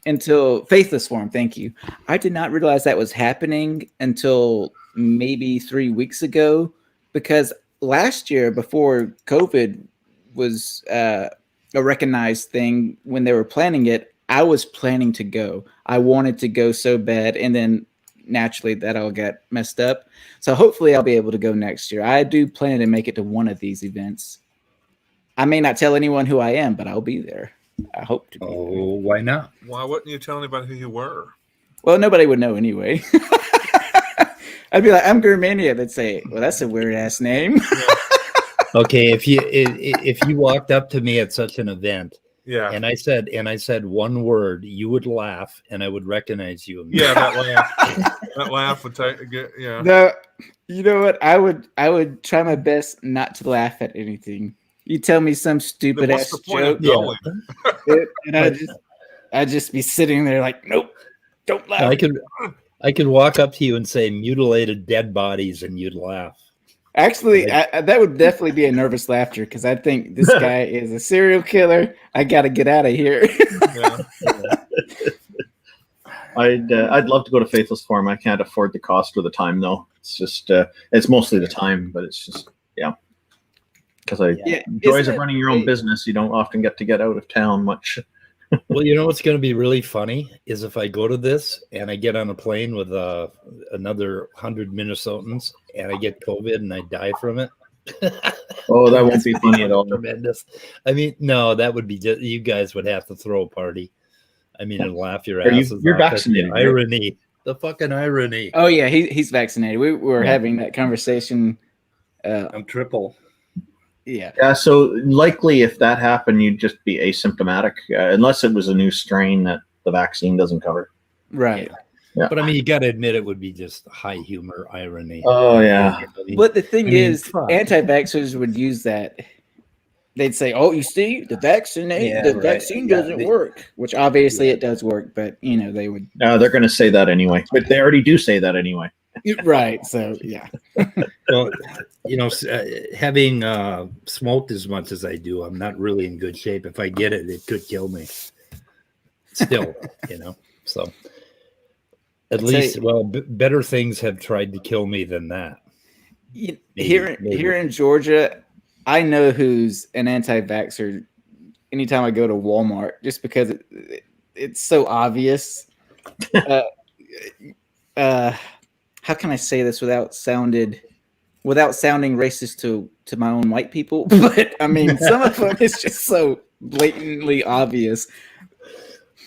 until Faithless Forum. Thank you. I did not realize that was happening until maybe 3 weeks ago, because last year before COVID was a recognized thing, when they were planning it, I was planning to go. I wanted to go so bad, and then naturally that all got messed up. So hopefully I'll be able to go next year. I do plan to make it to one of these events. I may not tell anyone who I am, but I'll be there. I hope to be there. Why not? Why wouldn't you tell anybody who you were? Well, nobody would know anyway. I'd be like, I'm Germania. They'd say, well, that's a weird ass name. Okay, if you walked up to me at such an event, Yeah. and I said one word, you would laugh, and I would recognize you. Yeah, that laugh would get. Yeah. No, you know what? I would try my best not to laugh at anything. You tell me some stupid What's ass the point of joke, going? and I'd just be sitting there like, nope, don't laugh. I could walk up to you and say mutilated dead bodies, and you'd laugh. Actually, that would definitely be a nervous laughter because I think this guy is a serial killer. I got to get out of here. Yeah. I'd love to go to Faithless Forum. I can't afford the cost or the time though. It's just it's mostly the time, but it's just because joys of running your own business. You don't often get out of town much. Well, you know what's going to be really funny is if I go to this and I get on a plane with another 100 Minnesotans and I get COVID and I die from it. Oh, that won't be funny at all. Tremendous. I mean, no, that would be just, you guys would have to throw a party. I mean, and laugh your asses You're off. vaccinated. The irony, the fucking irony. Oh yeah, he's vaccinated. We were having that conversation. I'm triple. Yeah. So likely, if that happened, you'd just be asymptomatic, unless it was a new strain that the vaccine doesn't cover. Right. Yeah. But I mean, you got to admit it would be just high humor, irony. Oh yeah. But the thing is, anti-vaxxers would use that. They'd say, "Oh, you see, the vaccine doesn't work," which obviously it does work. But they would. They're going to say that anyway. But they already do say that anyway. Right. So yeah. Well, having smoked as much as I do, I'm not really in good shape. If I get it, it could kill me. Still, so at least, better things have tried to kill me than that. Here in Georgia, I know who's an anti-vaxxer anytime I go to Walmart, just because it's so obvious. How can I say this without sounding racist to my own white people? But I mean, some of them is just so blatantly obvious.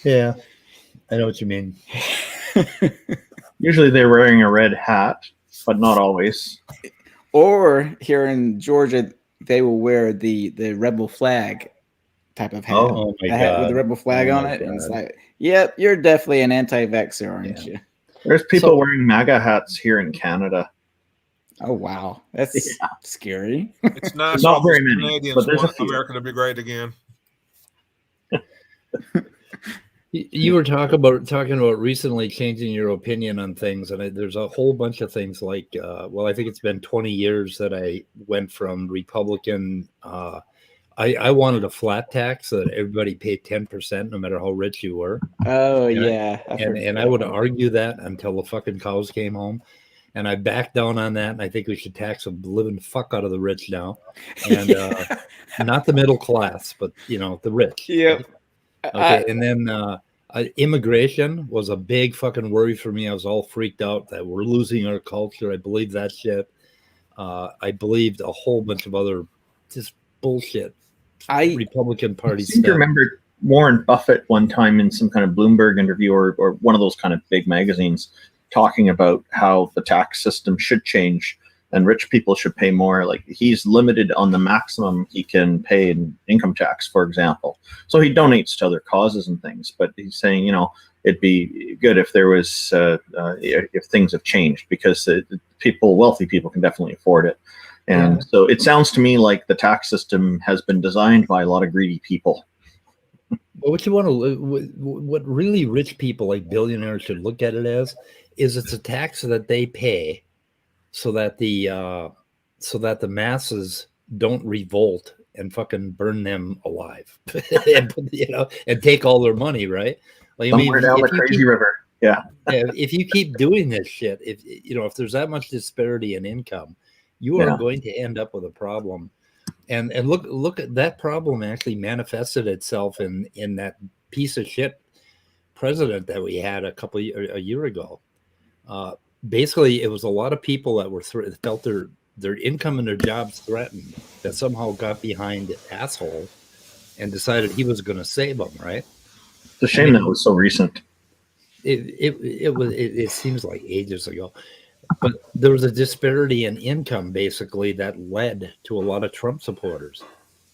Yeah, I know what you mean. Usually they're wearing a red hat, but not always. Or here in Georgia, they will wear the rebel flag type of hat. Oh my hat with the rebel flag on it. And it's like, yep, you're definitely an anti-vaxxer, aren't you? There's people wearing MAGA hats here in Canada. Oh wow, that's scary. It's nice. Not very many, Canadians but there's a want few. America to be great again. You were talking about recently changing your opinion on things, and there's a whole bunch of things like, I think it's been 20 years that I went from Republican I wanted a flat tax so that everybody paid 10%, no matter how rich you were. Oh Yeah. yeah, And I would argue that until the fucking cows came home. And I backed down on that. And I think we should tax the living fuck out of the rich now. And not the middle class, but, the rich. Yep. Okay. And then immigration was a big fucking worry for me. I was all freaked out that we're losing our culture. I believed that shit. I believed a whole bunch of other just bullshit. Republican Party I seem to stuff. remember Warren Buffett one time in some kind of Bloomberg interview or one of those kind of big magazines talking about how the tax system should change and rich people should pay more. Like he's limited on the maximum he can pay in income tax, for example. So he donates to other causes and things, but he's saying, it'd be good if there was, if things have changed because wealthy people can definitely afford it. And so it sounds to me like the tax system has been designed by a lot of greedy people. Well, what really rich people like billionaires should look at it as is it's a tax that they pay so that the masses don't revolt and fucking burn them alive and take all their money, right? Like, Somewhere down the crazy river. Yeah. If you keep doing this shit, if there's that much disparity in income, you are going to end up with a problem. And look at that problem actually manifested itself in that piece of shit president that we had a year ago. Basically, it was a lot of people that felt their income and their jobs threatened that somehow got behind asshole and decided he was going to save them. Right? It's a shame that was so recent. It seems like ages ago. But there was a disparity in income, basically, that led to a lot of Trump supporters.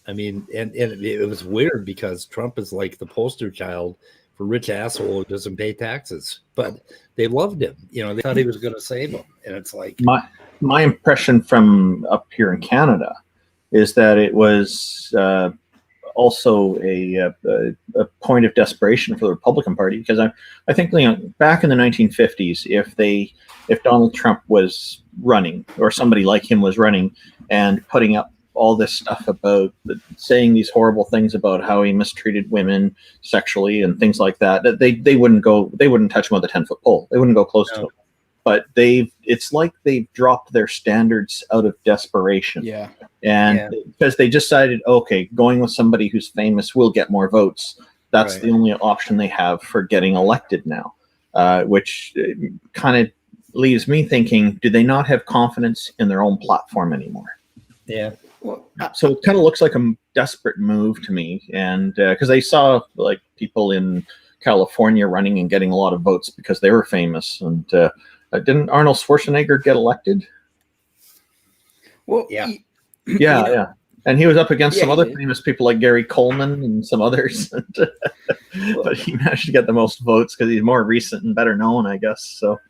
I mean, and it was weird because Trump is like the poster child for rich asshole who doesn't pay taxes. But they loved him. They thought he was going to save them. And it's like... My impression from up here in Canada is that it was also a point of desperation for the Republican Party, because I think back in the 1950s, if Donald Trump was running or somebody like him was running and putting up all this stuff about saying these horrible things about how he mistreated women sexually and things like that, they wouldn't touch him with a 10-foot pole. They wouldn't go close to him. But it's like they've dropped their standards out of desperation. Yeah. And because they decided, okay, going with somebody who's famous will get more votes. That's the only option they have for getting elected now, which kind of leaves me thinking, do they not have confidence in their own platform anymore? Yeah. Well, so it kind of looks like a desperate move to me. And because they saw like people in California running and getting a lot of votes because they were famous. And didn't Arnold Schwarzenegger get elected? Well, yeah. Yeah. And he was up against some other famous people like Gary Coleman and some others. But he managed to get the most votes because he's more recent and better known, I guess. So,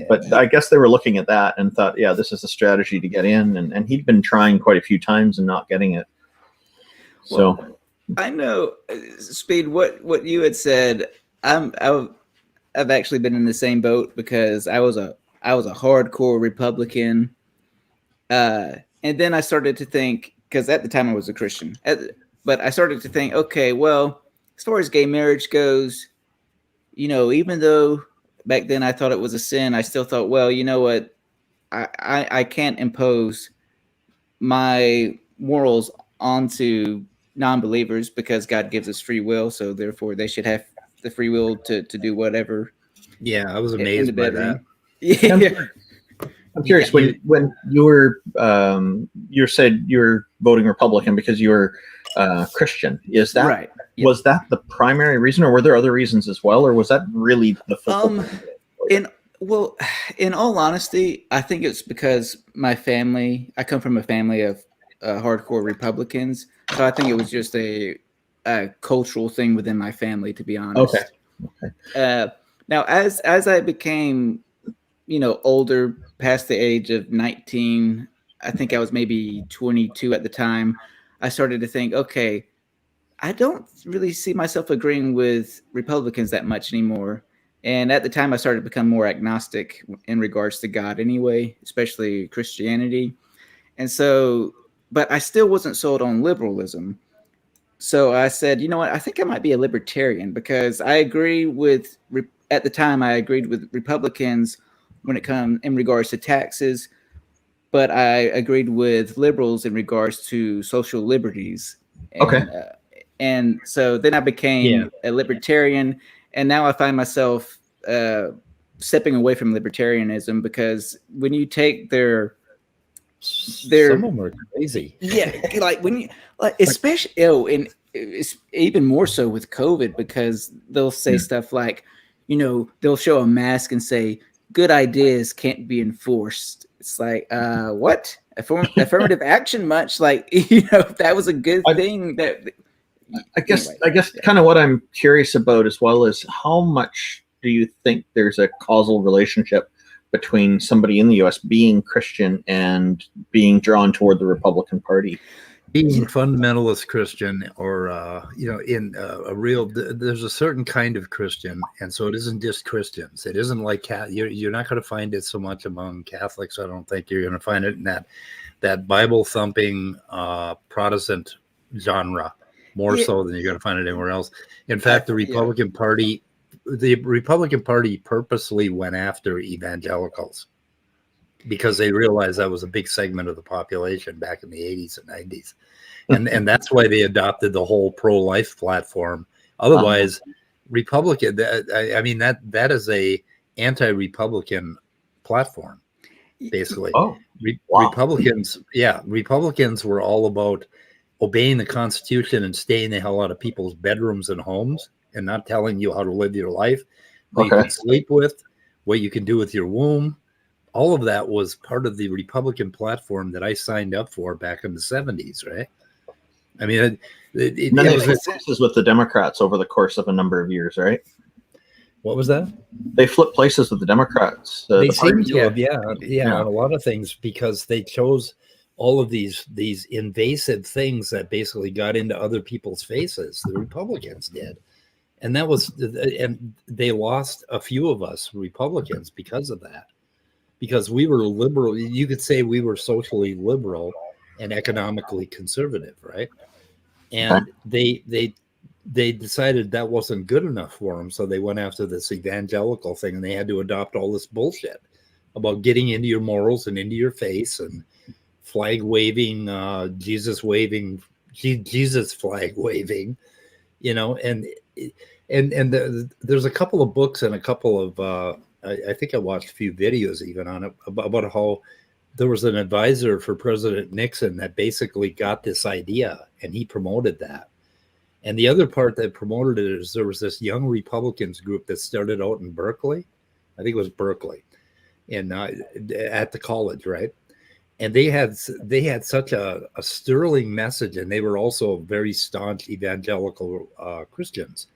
but I guess they were looking at that and thought, this is a strategy to get in. And he'd been trying quite a few times and not getting it. So I know, Speed, what you had said. I've actually been in the same boat because I was a hardcore Republican. And then I started to think, because at the time I was a Christian, but I started to think, okay, well, as far as gay marriage goes, even though back then I thought it was a sin, I still thought, well, you know what? I can't impose my morals onto non-believers because God gives us free will. So therefore they should have the free will to do whatever. Yeah, I was amazed by that. Yeah. I'm curious, when you were you said you're voting Republican because you're Christian. Is that right? Yep. Was that the primary reason, or were there other reasons as well, or was that really the focal? In all honesty, I think it's because I come from a family of hardcore Republicans, so I think it was just a cultural thing within my family, to be honest. Okay. Now, as I became, older, past the age of 19, I think I was maybe 22 at the time, I started to think, okay, I don't really see myself agreeing with Republicans that much anymore. And at the time, I started to become more agnostic in regards to God anyway, especially Christianity. And so, but I still wasn't sold on liberalism. So I said, you know what? I think I might be a libertarian because I agree with at the time I agreed with Republicans when it comes in regards to taxes, but I agreed with liberals in regards to social liberties. And, Okay. And so then I became a libertarian, and now I find myself stepping away from libertarianism because when you take their some of them are crazy. Yeah, like when you like, especially and it's even more so with COVID because they'll say stuff like, you know, they'll show a mask and say good ideas can't be enforced. It's like, what? Affirmative action much? Like, you know, that was a good thing. That I guess kind of what I'm curious about as well is how much do you think there's a causal relationship between somebody in the U.S. being Christian and being drawn toward the Republican Party? Being fundamentalist Christian, or in a real, there's a certain kind of Christian, and so it isn't just Christians. It isn't like you're not going to find it so much among Catholics. I don't think you're going to find it in that Bible thumping Protestant genre more so than you're going to find it anywhere else. In fact, the Republican Party purposely went after evangelicals because they realized that was a big segment of the population back in the 80s and 90s. And that's why they adopted the whole pro-life platform. Otherwise, Republican, I mean, that is a anti-Republican platform, basically. Republicans were all about obeying the Constitution and staying the hell out of people's bedrooms and homes and not telling you how to live your life, what you can sleep with, what you can do with your womb. All of that was part of the Republican platform that I signed up for back in the 70s, right? I mean, it was places with the Democrats over the course of a number of years, right? What was that? They flipped places with the Democrats. They seem to have, on a lot of things, because they chose all of these invasive things that basically got into other people's faces. The Republicans did. And and they lost a few of us Republicans because of that. Because we were liberal, you could say we were socially liberal and economically conservative, right? And they decided that wasn't good enough for them, so they went after this evangelical thing, and they had to adopt all this bullshit about getting into your morals and into your face and flag waving, Jesus flag waving, you know, and there's a couple of books and a couple of I think I watched a few videos even on it about how there was an advisor for President Nixon that basically got this idea and he promoted that. And the other part that promoted it is there was this young Republicans group that started out in Berkeley. I think it was Berkeley and at the college, right? And they had such a sterling message, and they were also very staunch evangelical Christians.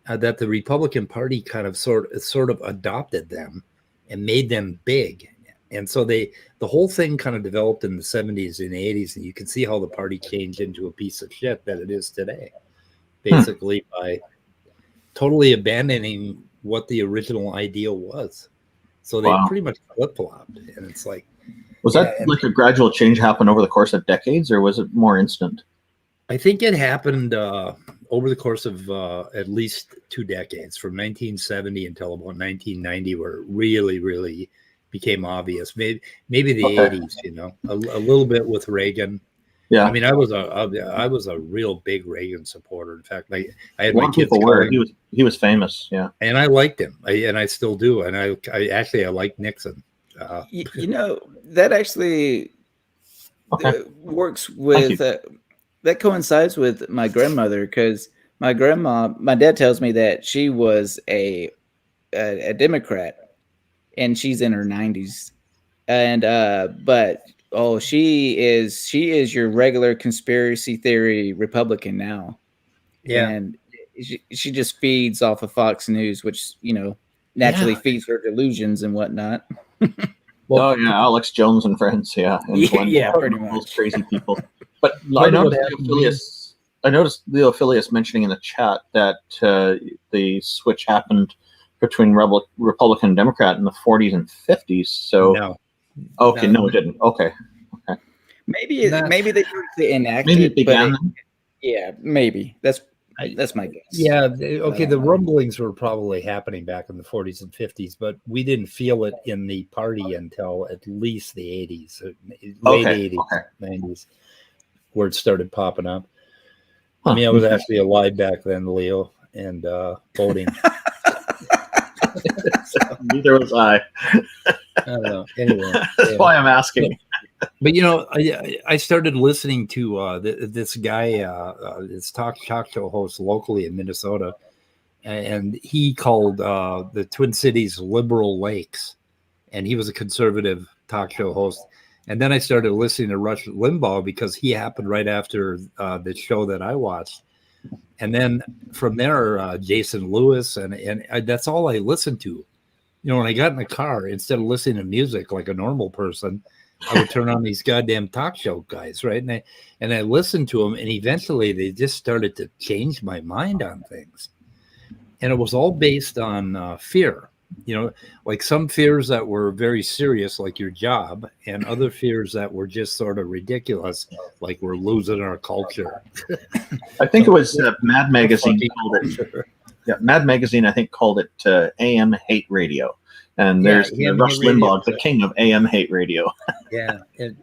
That the Republican Party kind of sort of adopted them and made them big. And so the whole thing kind of developed in the 70s and 80s, and you can see how the party changed into a piece of shit that it is today, basically by totally abandoning what the original idea was. So they pretty much flip-flopped, and it's like... Was that like a gradual change happen over the course of decades, or was it more instant? I think it happened over the course of at least 2 decades, from 1970 until about 1990, where it really, really became obvious. Maybe the 80s, you know, a little bit with Reagan. Yeah, I mean, I was a real big Reagan supporter. In fact, I had my kids. He was famous, yeah, and I liked him, and I still do. And I like Nixon. You know, that actually works with. That coincides with my grandmother, because my dad tells me that she was a Democrat, and she's in her 90s, and but she is your regular conspiracy theory Republican now, and she just feeds off of Fox News, which, you know, naturally feeds her delusions and whatnot. Well, Alex Jones and friends, and pretty much those crazy people. But I noticed Leo Filius mentioning in the chat that the switch happened between Republican and Democrat in the 40s and 50s. So no, it didn't. Okay. Maybe they used to enact maybe it began. Yeah, maybe. That's my guess. Yeah, okay. The rumblings were probably happening back in the 40s and 50s, but we didn't feel it in the party until at least the 80s, late 80s, 90s, where it started popping up. I mean, I was actually alive back then, Leo, and voting. Neither was I. I don't know. Anyway, that's why I'm asking. But I started listening to this guy, this talk show host locally in Minnesota, and he called the Twin Cities Liberal Lakes, and he was a conservative talk show host. And then I started listening to Rush Limbaugh because he happened right after the show that I watched. And then from there, Jason Lewis, and that's all I listened to. When I got in the car, instead of listening to music like a normal person, I would turn on these goddamn talk show guys, right? And I listened to them, and eventually they just started to change my mind on things. And it was all based on fear, like some fears that were very serious, like your job, and other fears that were just sort of ridiculous, like we're losing our culture. I think it was Mad Magazine called it. Yeah, Mad Magazine, I think, called it AM hate radio. And there's Rush Limbaugh, the king of AM hate radio. Yeah, and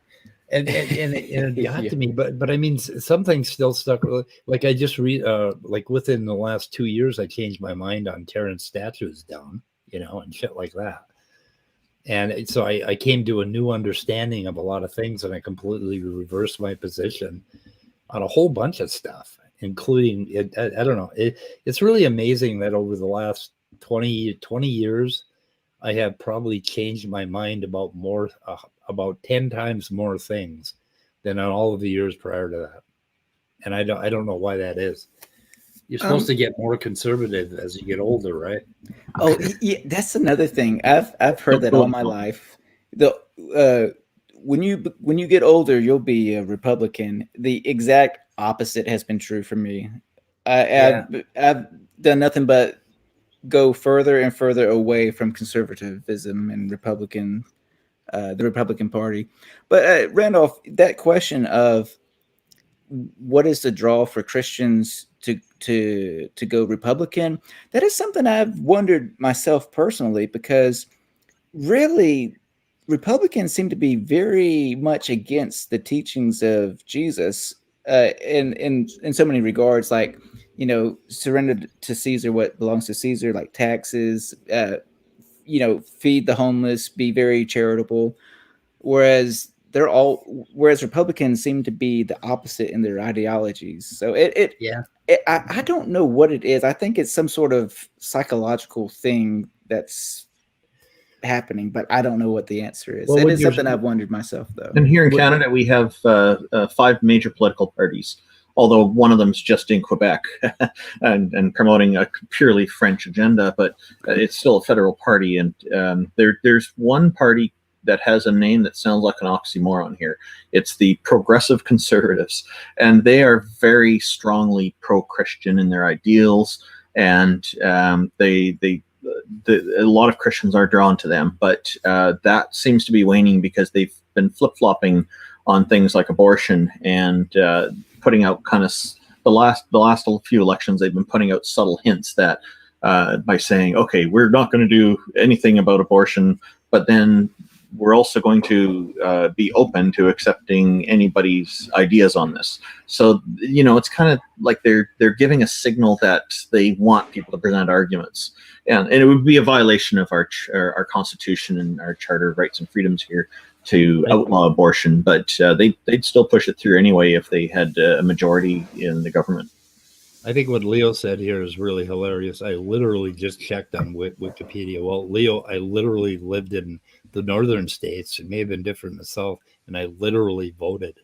it got to me, but I mean, something still stuck. Like I just read, like within the last 2 years, I changed my mind on tearing statues down, and shit like that. And so I came to a new understanding of a lot of things, and I completely reversed my position on a whole bunch of stuff, including it. I don't know. It's really amazing that over the last 20 years, I have probably changed my mind about about 10 times more things than on all of the years prior to that. And I don't know why that is. You're supposed to get more conservative as you get older, right? Oh, yeah, that's another thing. I've heard that all my life. When you get older, you'll be a Republican. The exact opposite has been true for me. I've done nothing but go further and further away from conservatism and the Republican Party. But Randolph, that question of what is the draw for Christians to go Republican, that is something I've wondered myself personally, because really Republicans seem to be very much against the teachings of Jesus in so many regards, like, surrender to Caesar what belongs to Caesar, like taxes, feed the homeless, be very charitable. Whereas Republicans seem to be the opposite in their ideologies. So I don't know what it is. I think it's some sort of psychological thing that's happening, but I don't know what the answer is. It is something I've wondered myself, though. And here in Canada, we have 5 major political parties, although one of them's just in Quebec and promoting a purely French agenda, but it's still a federal party. And there's one party that has a name that sounds like an oxymoron here. It's the Progressive Conservatives, and they are very strongly pro-Christian in their ideals, and a lot of Christians are drawn to them, but that seems to be waning because they've been flip-flopping on things like abortion and putting out kind of the last few elections. They've been putting out subtle hints that by saying, okay, we're not going to do anything about abortion, but then we're also going to be open to accepting anybody's ideas on this. So, it's kind of like they're giving a signal that they want people to present arguments. And it would be a violation of our Constitution and our Charter of Rights and Freedoms here to outlaw abortion, but they'd still push it through anyway if they had a majority in the government. I think what Leo said here is really hilarious. I literally just checked on Wikipedia. Well, Leo, I literally lived in the northern states. It may have been different in the south, and I literally voted.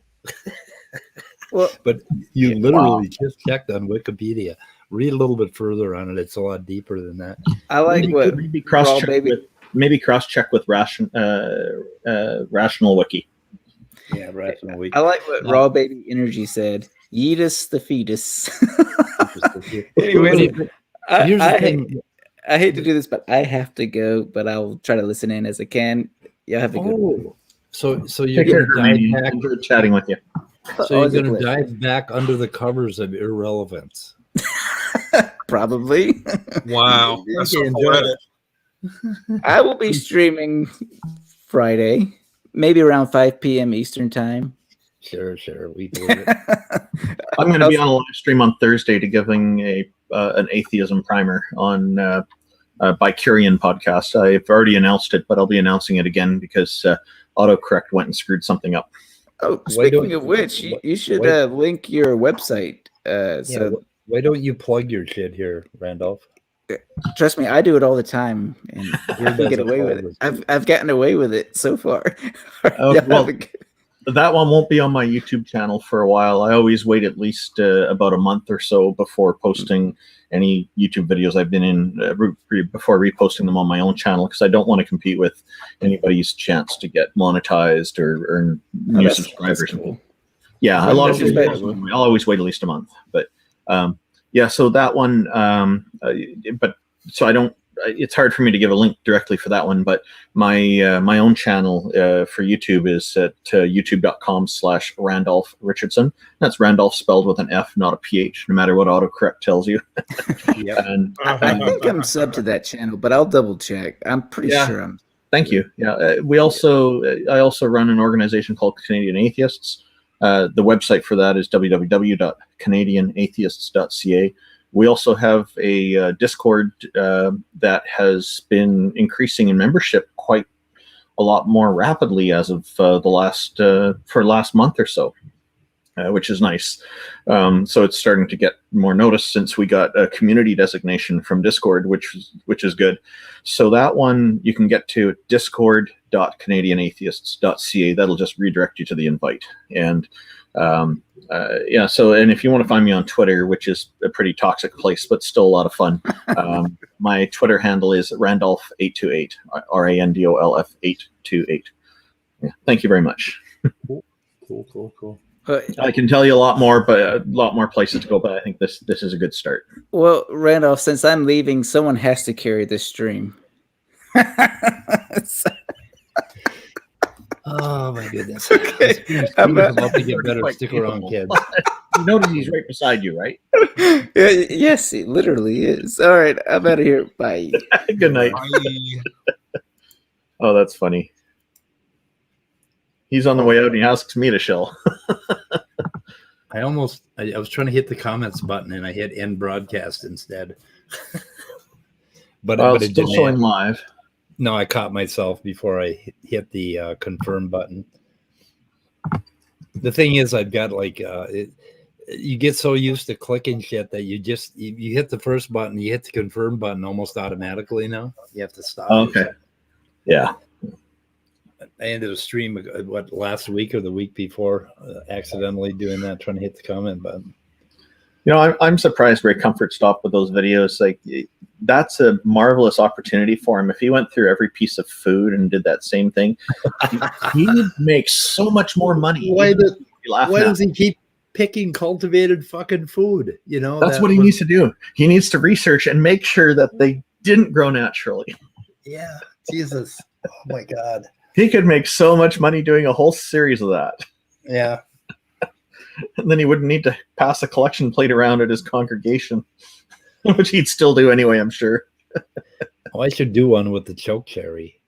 Well, but you literally just checked on Wikipedia. Read a little bit further on it. It's a lot deeper than that. I like maybe cross-check with Rational Wiki. Yeah, Rational Wiki. I like what Raw Baby Energy said. Yeetus the fetus. Anyway, I hate to do this, but I have to go. But I'll try to listen in as I can. Y'all have a good one. So you're going to chatting with you. So you're Always a going to pleasure. dive back under the covers of irrelevance. Probably. Wow, that's so Okay, enjoy poetic. I will be streaming Friday, maybe around 5 p.m. Eastern time. Sure. We believe it. I'm going to be on a live stream on Thursday to giving an atheism primer on Bicurian podcast. I've already announced it, but I'll be announcing it again because autocorrect went and screwed something up. Oh, Why speaking don't- of which, you should why- link your website. Why don't you plug your shit here, Randolph? Trust me, I do it all the time, and I can get doesn't away with follow it. this. I've gotten away with it so far. Well, that one won't be on my YouTube channel for a while. I always wait at least about a month or so before posting any YouTube videos I've been in, before reposting them on my own channel, because I don't want to compete with anybody's chance to get monetized or earn new subscribers. Cool. Yeah, a lot of That's people. respectable. I'll always wait at least a month, but yeah. So that one, but so I don't. It's hard for me to give a link directly for that one, but my own channel for YouTube is at youtube.com/Randolph Richardson. That's Randolph spelled with an F, not a PH, no matter what autocorrect tells you. And I think I'm sub to that channel, but I'll double check. I'm pretty sure I'm. thank you. Yeah, I also run an organization called Canadian Atheists. The website for that is www.canadianatheists.ca. We also have a Discord that has been increasing in membership quite a lot more rapidly as of last month or so, which is nice. So it's starting to get more notice since we got a community designation from Discord, which is good. So that one you can get to discord.canadianatheists.ca. That'll just redirect you to the invite. And so, and if you want to find me on Twitter, which is a pretty toxic place, but still a lot of fun, my Twitter handle is Randolph828, RANDOLF 828. Yeah, thank you very much. Cool. I can tell you a lot more, but a lot more places to go, but I think this is a good start. Well, Randolph, since I'm leaving, someone has to carry this stream. Oh my goodness. Okay. I'm about to get better. Stick around, kids. You notice he's right beside you, right? Yes, it literally is. All right, I'm out of here. Bye. Good night. Oh, that's funny. He's on the way out and he asks me to shell. I was trying to hit the comments button and I hit end broadcast instead. but Well, it it's still didn't. showing live. No, I caught myself before I hit the confirm button. The thing is, I've got you get so used to clicking shit that you hit the first button, you hit the confirm button almost automatically now. You have to stop. Okay. Yeah. I ended a stream, last week or the week before, accidentally doing that, trying to hit the comment button. You know, I'm surprised Ray Comfort stopped with those videos. Like, that's a marvelous opportunity for him. If he went through every piece of food and did that same thing, he'd make so much more money. Why does he keep picking cultivated fucking food? You know, that's what he needs to do. He needs to research and make sure that they didn't grow naturally. Yeah, Jesus. Oh my God. He could make so much money doing a whole series of that. Yeah. And then he wouldn't need to pass a collection plate around at his congregation, which he'd still do anyway, I'm sure. Oh, I should do one with the choke cherry.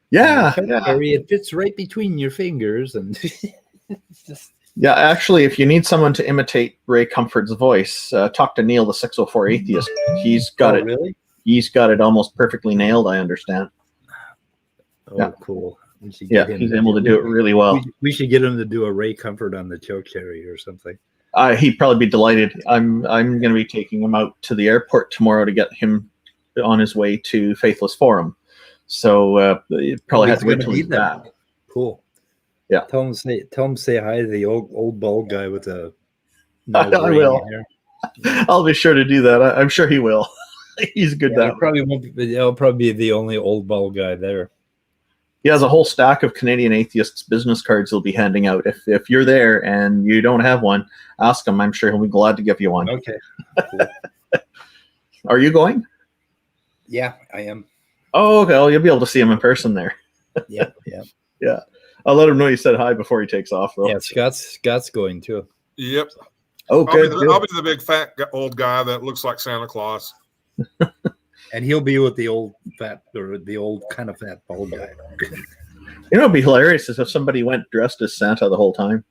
Yeah. Cherry, it fits right between your fingers. And it's just... Yeah, actually, if you need someone to imitate Ray Comfort's voice, talk to Neil, the 604 Atheist. He's got it. Really? He's got it almost perfectly nailed, I understand. Oh, yeah. Cool. Yeah, he's able to do it really well. We should get him to do a Ray Comfort on the choke cherry or something. He'd probably be delighted. I'm going to be taking him out to the airport tomorrow to get him on his way to Faithless Forum. So you probably have to wait till he's back. Cool. Yeah. Tell him say hi to the old bald guy with the. I will. Hair. I'll be sure to do that. I'm sure he will. He's good. Yeah, he'll probably be the only old bald guy there. He has a whole stack of Canadian Atheists business cards he'll be handing out. If you're there and you don't have one, ask him. I'm sure he'll be glad to give you one. Okay. Cool. Are you going? Yeah, I am. Oh, okay. Well, you'll be able to see him in person there. Yeah. Yeah. I'll let him know you said hi before he takes off, though. Yeah, Scott's going too. Yep. Oh, good. I'll be the big fat old guy that looks like Santa Claus. And he'll be with the old fat or the old kind of fat bald guy. You know, it'd be hilarious is if somebody went dressed as Santa the whole time.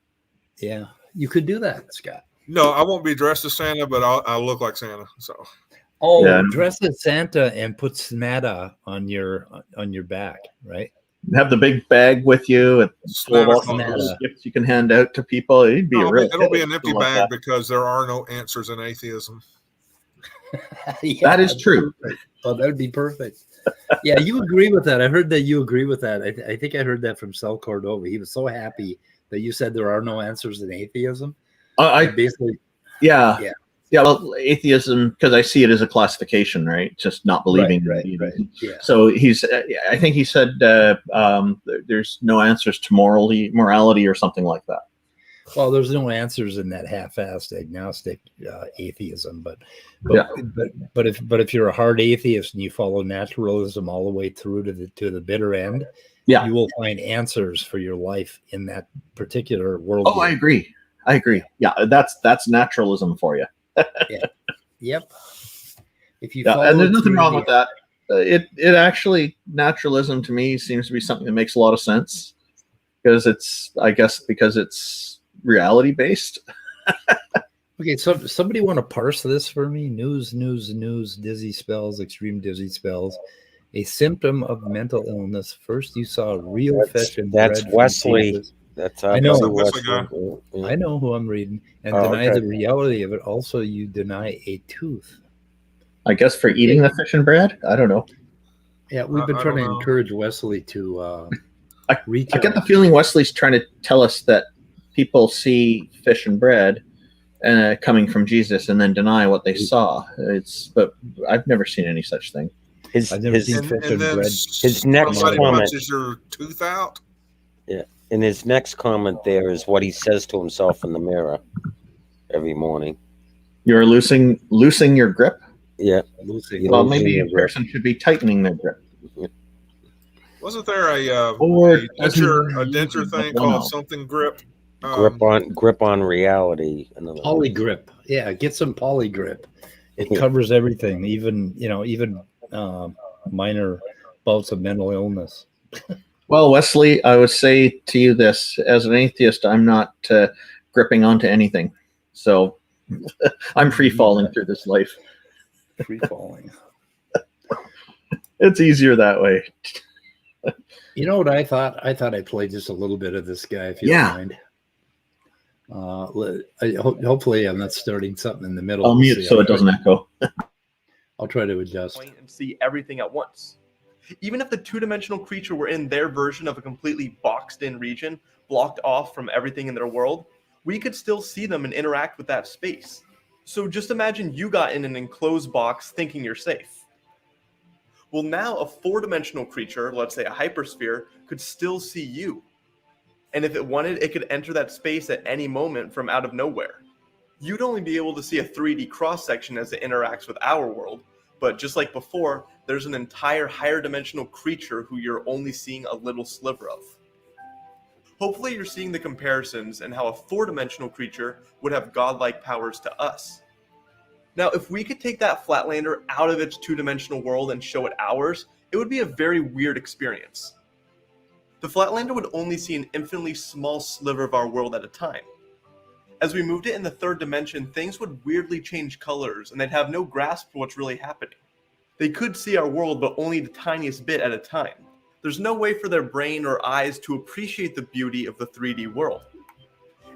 Yeah, you could do that, Scott. No, I won't be dressed as Santa, but I'll look like Santa. So. Oh, Yeah. dress as Santa and put Smata on your back, right? Have the big bag with you and full of all Santa kinds Claus. of gifts you can hand out to people. It'd be a real. It'll be an empty something like bag that. because there are no answers in atheism. Yeah, That is true. perfect. Oh, that would be perfect. Yeah, you agree with that. I heard that you agree with that. I think I heard that from Sal Cordova. He was so happy that you said there are no answers in atheism. I Basically, yeah. Yeah. Yeah, well, atheism, because I see it as a classification, right? Just not believing. right. Yeah. So I think he said there's no answers to morality or something like that. Well, there's no answers in that half-assed agnostic atheism, but if you're a hard atheist and you follow naturalism all the way through to the bitter end, Yeah. you will find answers for your life in that particular world. Oh, I agree. Yeah, that's naturalism for you. Yep. If you Yeah, follow and there's nothing through wrong the- with that. It actually, naturalism to me seems to be something that makes a lot of sense because it's reality based. Okay, so somebody want to parse this for me? News, dizzy spells, extreme dizzy spells. A symptom of mental illness. First, you saw real fish and that's bread from Wesley. Jesus. That's I know. Wesley guy. I know who I'm reading. And Oh, deny okay. the reality of it. Also, you deny a tooth. I guess for eating the fish and bread. I don't know. Yeah, we've been I trying to don't know. encourage Wesley to reach I get the out. feeling Wesley's trying to tell us that people see fish and bread coming from Jesus and then deny what they saw. But I've never seen any such thing. I've never seen And, fish and and then bread. His next somebody comment. punches your tooth out. And his next comment there is what he says to himself in the mirror every morning. You're loosening your grip. Yeah. Lucy. You Well, losing maybe your a grip. person should be tightening their grip. Wasn't there a Or denture thing Well, no. called something grip? Grip on reality. In other words. Polygrip. Yeah, get some polygrip. It covers everything, even minor bouts of mental illness. Well, Wesley, I would say to you this: as an atheist, I'm not gripping onto anything, so I'm free falling through this life. Free falling. It's easier that way. You know what I thought? I thought I'd play just a little bit of this guy, if you Yeah. don't mind. Hopefully, I'm not starting something in the middle. I'll mute so it doesn't echo. I'll try to adjust. Point and see everything at once. Even if the two-dimensional creature were in their version of a completely boxed-in region, blocked off from everything in their world, we could still see them and interact with that space. So just imagine you got in an enclosed box thinking you're safe. Well, now a four-dimensional creature, let's say a hypersphere, could still see you. And if it wanted, it could enter that space at any moment from out of nowhere. You'd only be able to see a 3D cross-section as it interacts with our world, but just like before, there's an entire higher dimensional creature who you're only seeing a little sliver of. Hopefully you're seeing the comparisons and how a four-dimensional creature would have godlike powers to us. Now, if we could take that Flatlander out of its two-dimensional world and show it ours, it would be a very weird experience. The Flatlander would only see an infinitely small sliver of our world at a time. As we moved it in the third dimension, things would weirdly change colors, and they'd have no grasp for what's really happening. They could see our world, but only the tiniest bit at a time. There's no way for their brain or eyes to appreciate the beauty of the 3D world.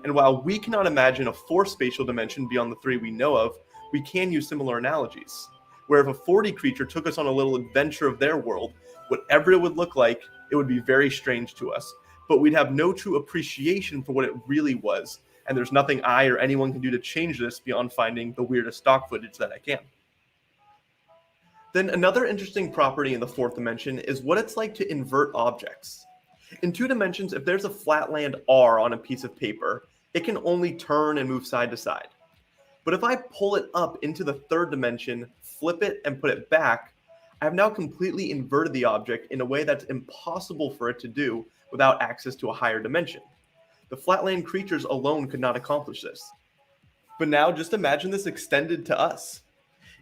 And while we cannot imagine a fourth spatial dimension beyond the three we know of, we can use similar analogies, where if a 4D creature took us on a little adventure of their world, whatever it would look like, it would be very strange to us, but we'd have no true appreciation for what it really was, and there's nothing I or anyone can do to change this beyond finding the weirdest stock footage that I can. Then another interesting property in the fourth dimension is what it's like to invert objects. In two dimensions, if there's a flatland R on a piece of paper, it can only turn and move side to side. But if I pull it up into the third dimension, flip it, and put it back, I have now completely inverted the object in a way that's impossible for it to do without access to a higher dimension. The flatland creatures alone could not accomplish this. But now just imagine this extended to us.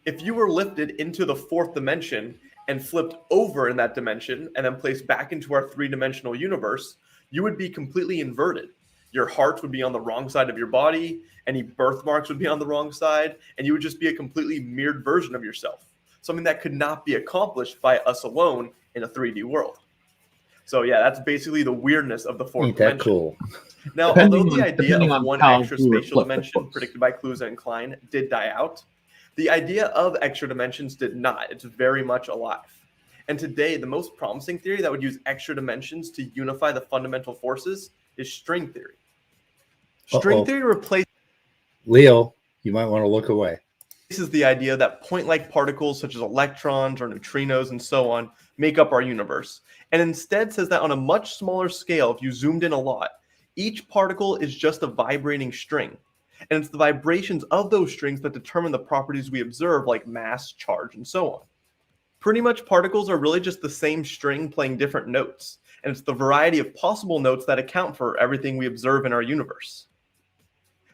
If you were lifted into the fourth dimension and flipped over in that dimension and then placed back into our three-dimensional universe, you would be completely inverted. Your heart would be on the wrong side of your body, any birthmarks would be on the wrong side, and you would just be a completely mirrored version of yourself. Something that could not be accomplished by us alone in a 3D world. So yeah, that's basically the weirdness of the fourth Ain't dimension. that cool? Now, Depending although the on- idea depending of on one how extra you spatial reflect the dimension books. predicted by Clues and Klein did die out, the idea of extra dimensions did not. It's very much alive. And today, the most promising theory that would use extra dimensions to unify the fundamental forces is string theory. String theory replaces Leo, you might want to look away. the idea that point-like particles such as electrons or neutrinos and so on make up our universe, and instead says that on a much smaller scale, if you zoomed in a lot, each particle is just a vibrating string. And it's the vibrations of those strings that determine the properties we observe, like mass, charge, and so on. Pretty much particles are really just the same string playing different notes, and it's the variety of possible notes that account for everything we observe in our universe.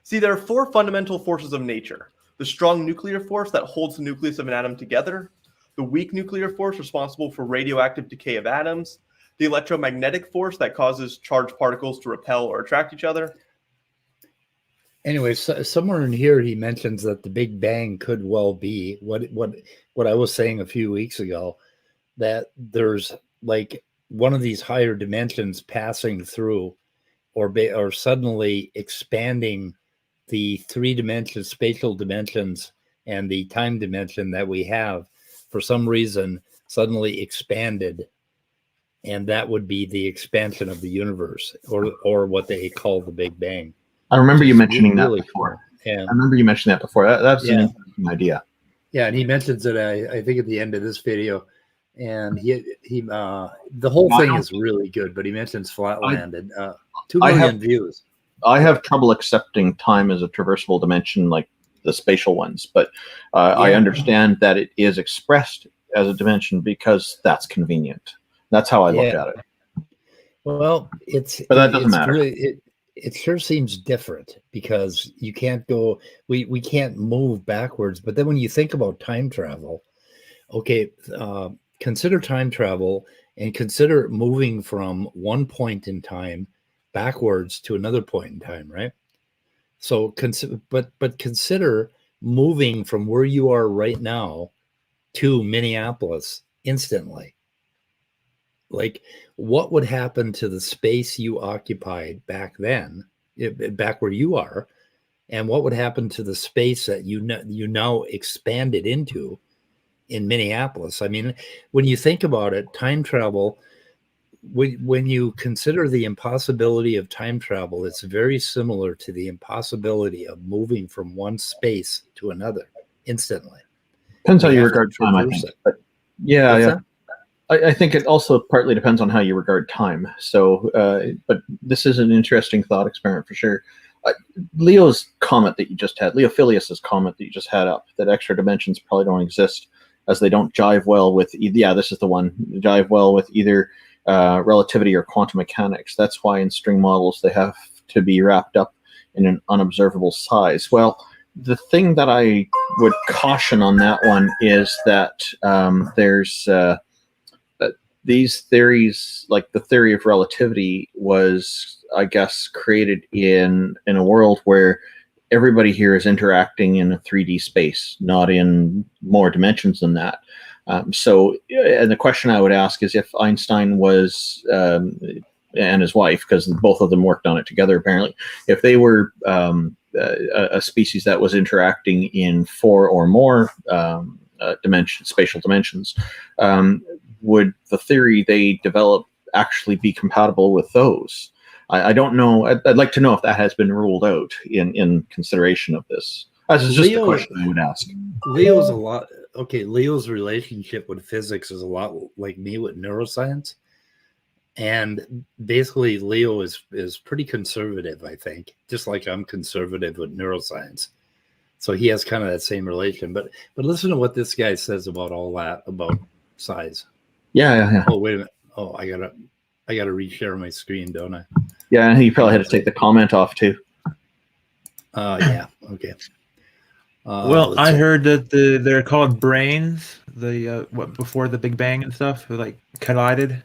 See, there are four fundamental forces of nature: the strong nuclear force that holds the nucleus of an atom together, the weak nuclear force responsible for radioactive decay of atoms, the electromagnetic force that causes charged particles to repel or attract each other. Anyway, somewhere in here he mentions that the Big Bang could well be what I was saying a few weeks ago, that there's like one of these higher dimensions passing through, or suddenly expanding the spatial dimensions and the time dimension that we have, for some reason suddenly expanded, and that would be the expansion of the universe, or what they call the Big Bang. I remember you mentioning that Really before. cool. Yeah. I remember you mentioning that before. That's an interesting idea. Yeah, and he mentions it, I think, at the end of this video, and the whole thing is really good. But he mentions Flatland and 2 million views. I have trouble accepting time as a traversable dimension like the spatial ones, but I understand that it is expressed as a dimension because that's convenient. That's how I look at it. Well, but that doesn't matter. It sure seems different because you can't go, we can't move backwards. But then when you think about time travel, okay, consider time travel and consider moving from one point in time backwards to another point in time, right? So but consider moving from where you are right now to Minneapolis instantly. Like, what would happen to the space you occupied back then, back where you are, and what would happen to the space that you now expanded into in Minneapolis? I mean, when you think about it, time travel, when you consider the impossibility of time travel, it's very similar to the impossibility of moving from one space to another instantly. Depends how you regard time, I think. But yeah. I think it also partly depends on how you regard time. So, but this is an interesting thought experiment for sure. Leo's comment that you just had, Leo Filius's comment that you just had up, that extra dimensions probably don't exist as they don't jive well with, this is the one, jive well with either relativity or quantum mechanics. That's why in string models they have to be wrapped up in an unobservable size. Well, the thing that I would caution on that one is that there's these theories, like the theory of relativity, was, I guess, created in a world where everybody here is interacting in a 3D space, not in more dimensions than that. And the question I would ask is if Einstein was, and his wife, because both of them worked on it together apparently, if they were a species that was interacting in 4 or more spatial dimensions, would the theory they develop actually be compatible with those? I don't know. I'd like to know if that has been ruled out in consideration of this. That's just a question I would ask. Leo's relationship with physics is a lot like me with neuroscience. And basically Leo is pretty conservative, I think, just like I'm conservative with neuroscience. So he has kind of that same relation. But listen to what this guy says about all that, about size. Yeah. Oh, wait a minute. Oh, I gotta reshare my screen, don't I? Yeah, and you probably had to take the comment off too. Yeah. Okay. Well, I heard that they're called brains. Before the Big Bang and stuff, like collided.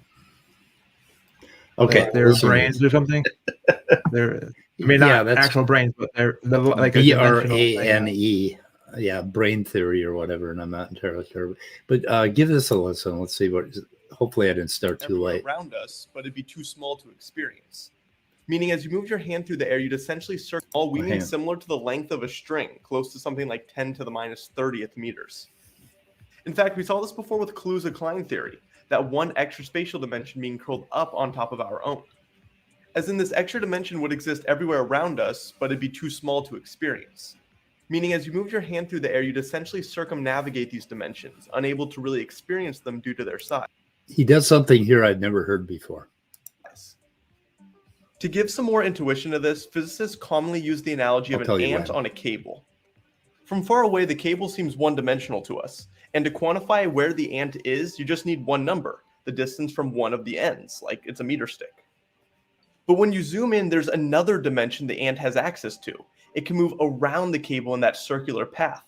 Okay, Like they're listen to brains or something. They're, I mean, yeah, not that's actual brains, but they're like a dimensional BRANE. Yeah, brain theory or whatever, and I'm not entirely sure. But give this a listen. Let's see what. Hopefully, I didn't start too everywhere late. around us, but it'd be too small to experience. Meaning, as you move your hand through the air, you'd essentially circle all hang meaning on. similar to the length of a string, close to something like 10 to the minus 30th meters. In fact, we saw this before with Kaluza-Klein theory, that one extra spatial dimension being curled up on top of our own. As in, this extra dimension would exist everywhere around us, but it'd be too small to experience. Meaning, as you move your hand through the air, you'd essentially circumnavigate these dimensions, unable to really experience them due to their size. He does something here I've never heard before. To give some more intuition to this, physicists commonly use the analogy of I'll tell an you ant when. on a cable. From far away, the cable seems one-dimensional to us, and to quantify where the ant is, you just need one number, the distance from one of the ends, like it's a meter stick. But when you zoom in, there's another dimension the ant has access to. It can move around the cable in that circular path.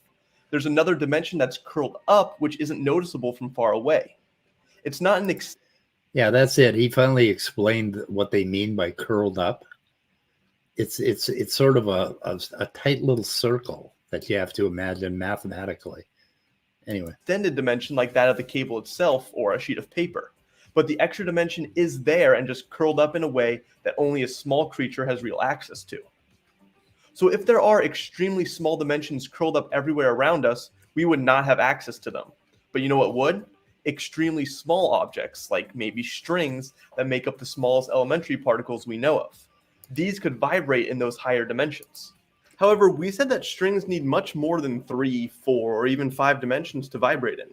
There's another dimension that's curled up, which isn't noticeable from far away. It's not an Yeah, that's it. He finally explained what they mean by curled up. It's sort of a tight little circle that you have to imagine mathematically. Anyway, extended dimension like that of the cable itself or a sheet of paper. But the extra dimension is there and just curled up in a way that only a small creature has real access to. So if there are extremely small dimensions curled up everywhere around us, we would not have access to them. But you know what would? Extremely small objects, like maybe strings that make up the smallest elementary particles we know of. These could vibrate in those higher dimensions. However, we said that strings need much more than 3, 4, or even 5 dimensions to vibrate in.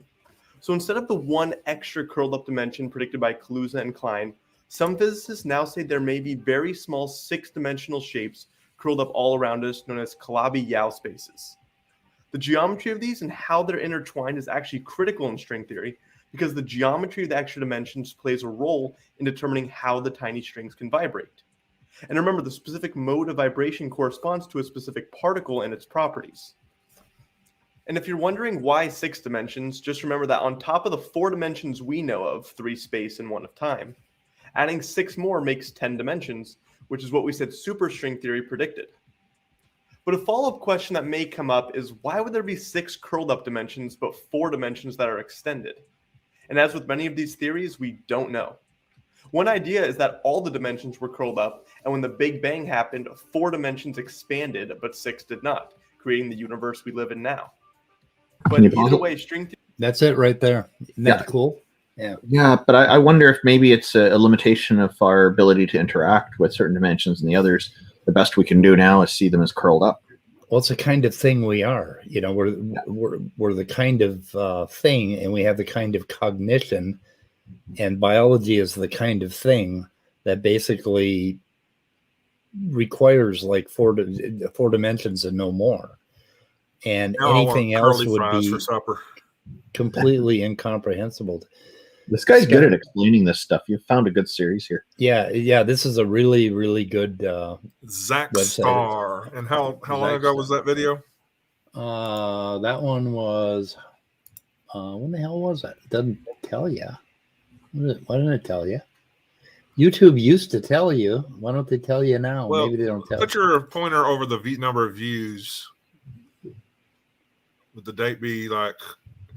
So instead of the one extra curled up dimension predicted by Kaluza and Klein, some physicists now say there may be very small 6-dimensional shapes curled up all around us known as Calabi-Yau spaces. The geometry of these and how they're intertwined is actually critical in string theory because the geometry of the extra dimensions plays a role in determining how the tiny strings can vibrate. And remember, the specific mode of vibration corresponds to a specific particle and its properties. And if you're wondering why 6 dimensions, just remember that on top of the 4 dimensions we know of, 3 space and 1 of time, adding 6 more makes 10 dimensions, which is what we said superstring theory predicted. But a follow-up question that may come up is why would there be 6 curled up dimensions but 4 dimensions that are extended? And as with many of these theories, we don't know. One idea is that all the dimensions were curled up, and when the Big Bang happened, 4 dimensions expanded, but 6 did not, creating the universe we live in now. But either way, string theory... That's it right there. Isn't that cool? Yeah. Yeah, but I wonder if maybe it's a limitation of our ability to interact with certain dimensions and the others. The best we can do now is see them as curled up. Well, it's the kind of thing we are. You know, we're the kind of thing, and we have the kind of cognition, and biology is the kind of thing that basically requires like four dimensions and no more. And Now I want anything else curly would fries be for supper. completely incomprehensible. This guy's good at explaining this stuff. You've found a good series here. Yeah. This is a really, really good Zach website. Star. And how long ago was that video? That one was when the hell was that? It doesn't tell you. Why didn't it tell you? YouTube used to tell you. Why don't they tell you now? Well, maybe they don't tell put you. your pointer over the number of views. Would the date be like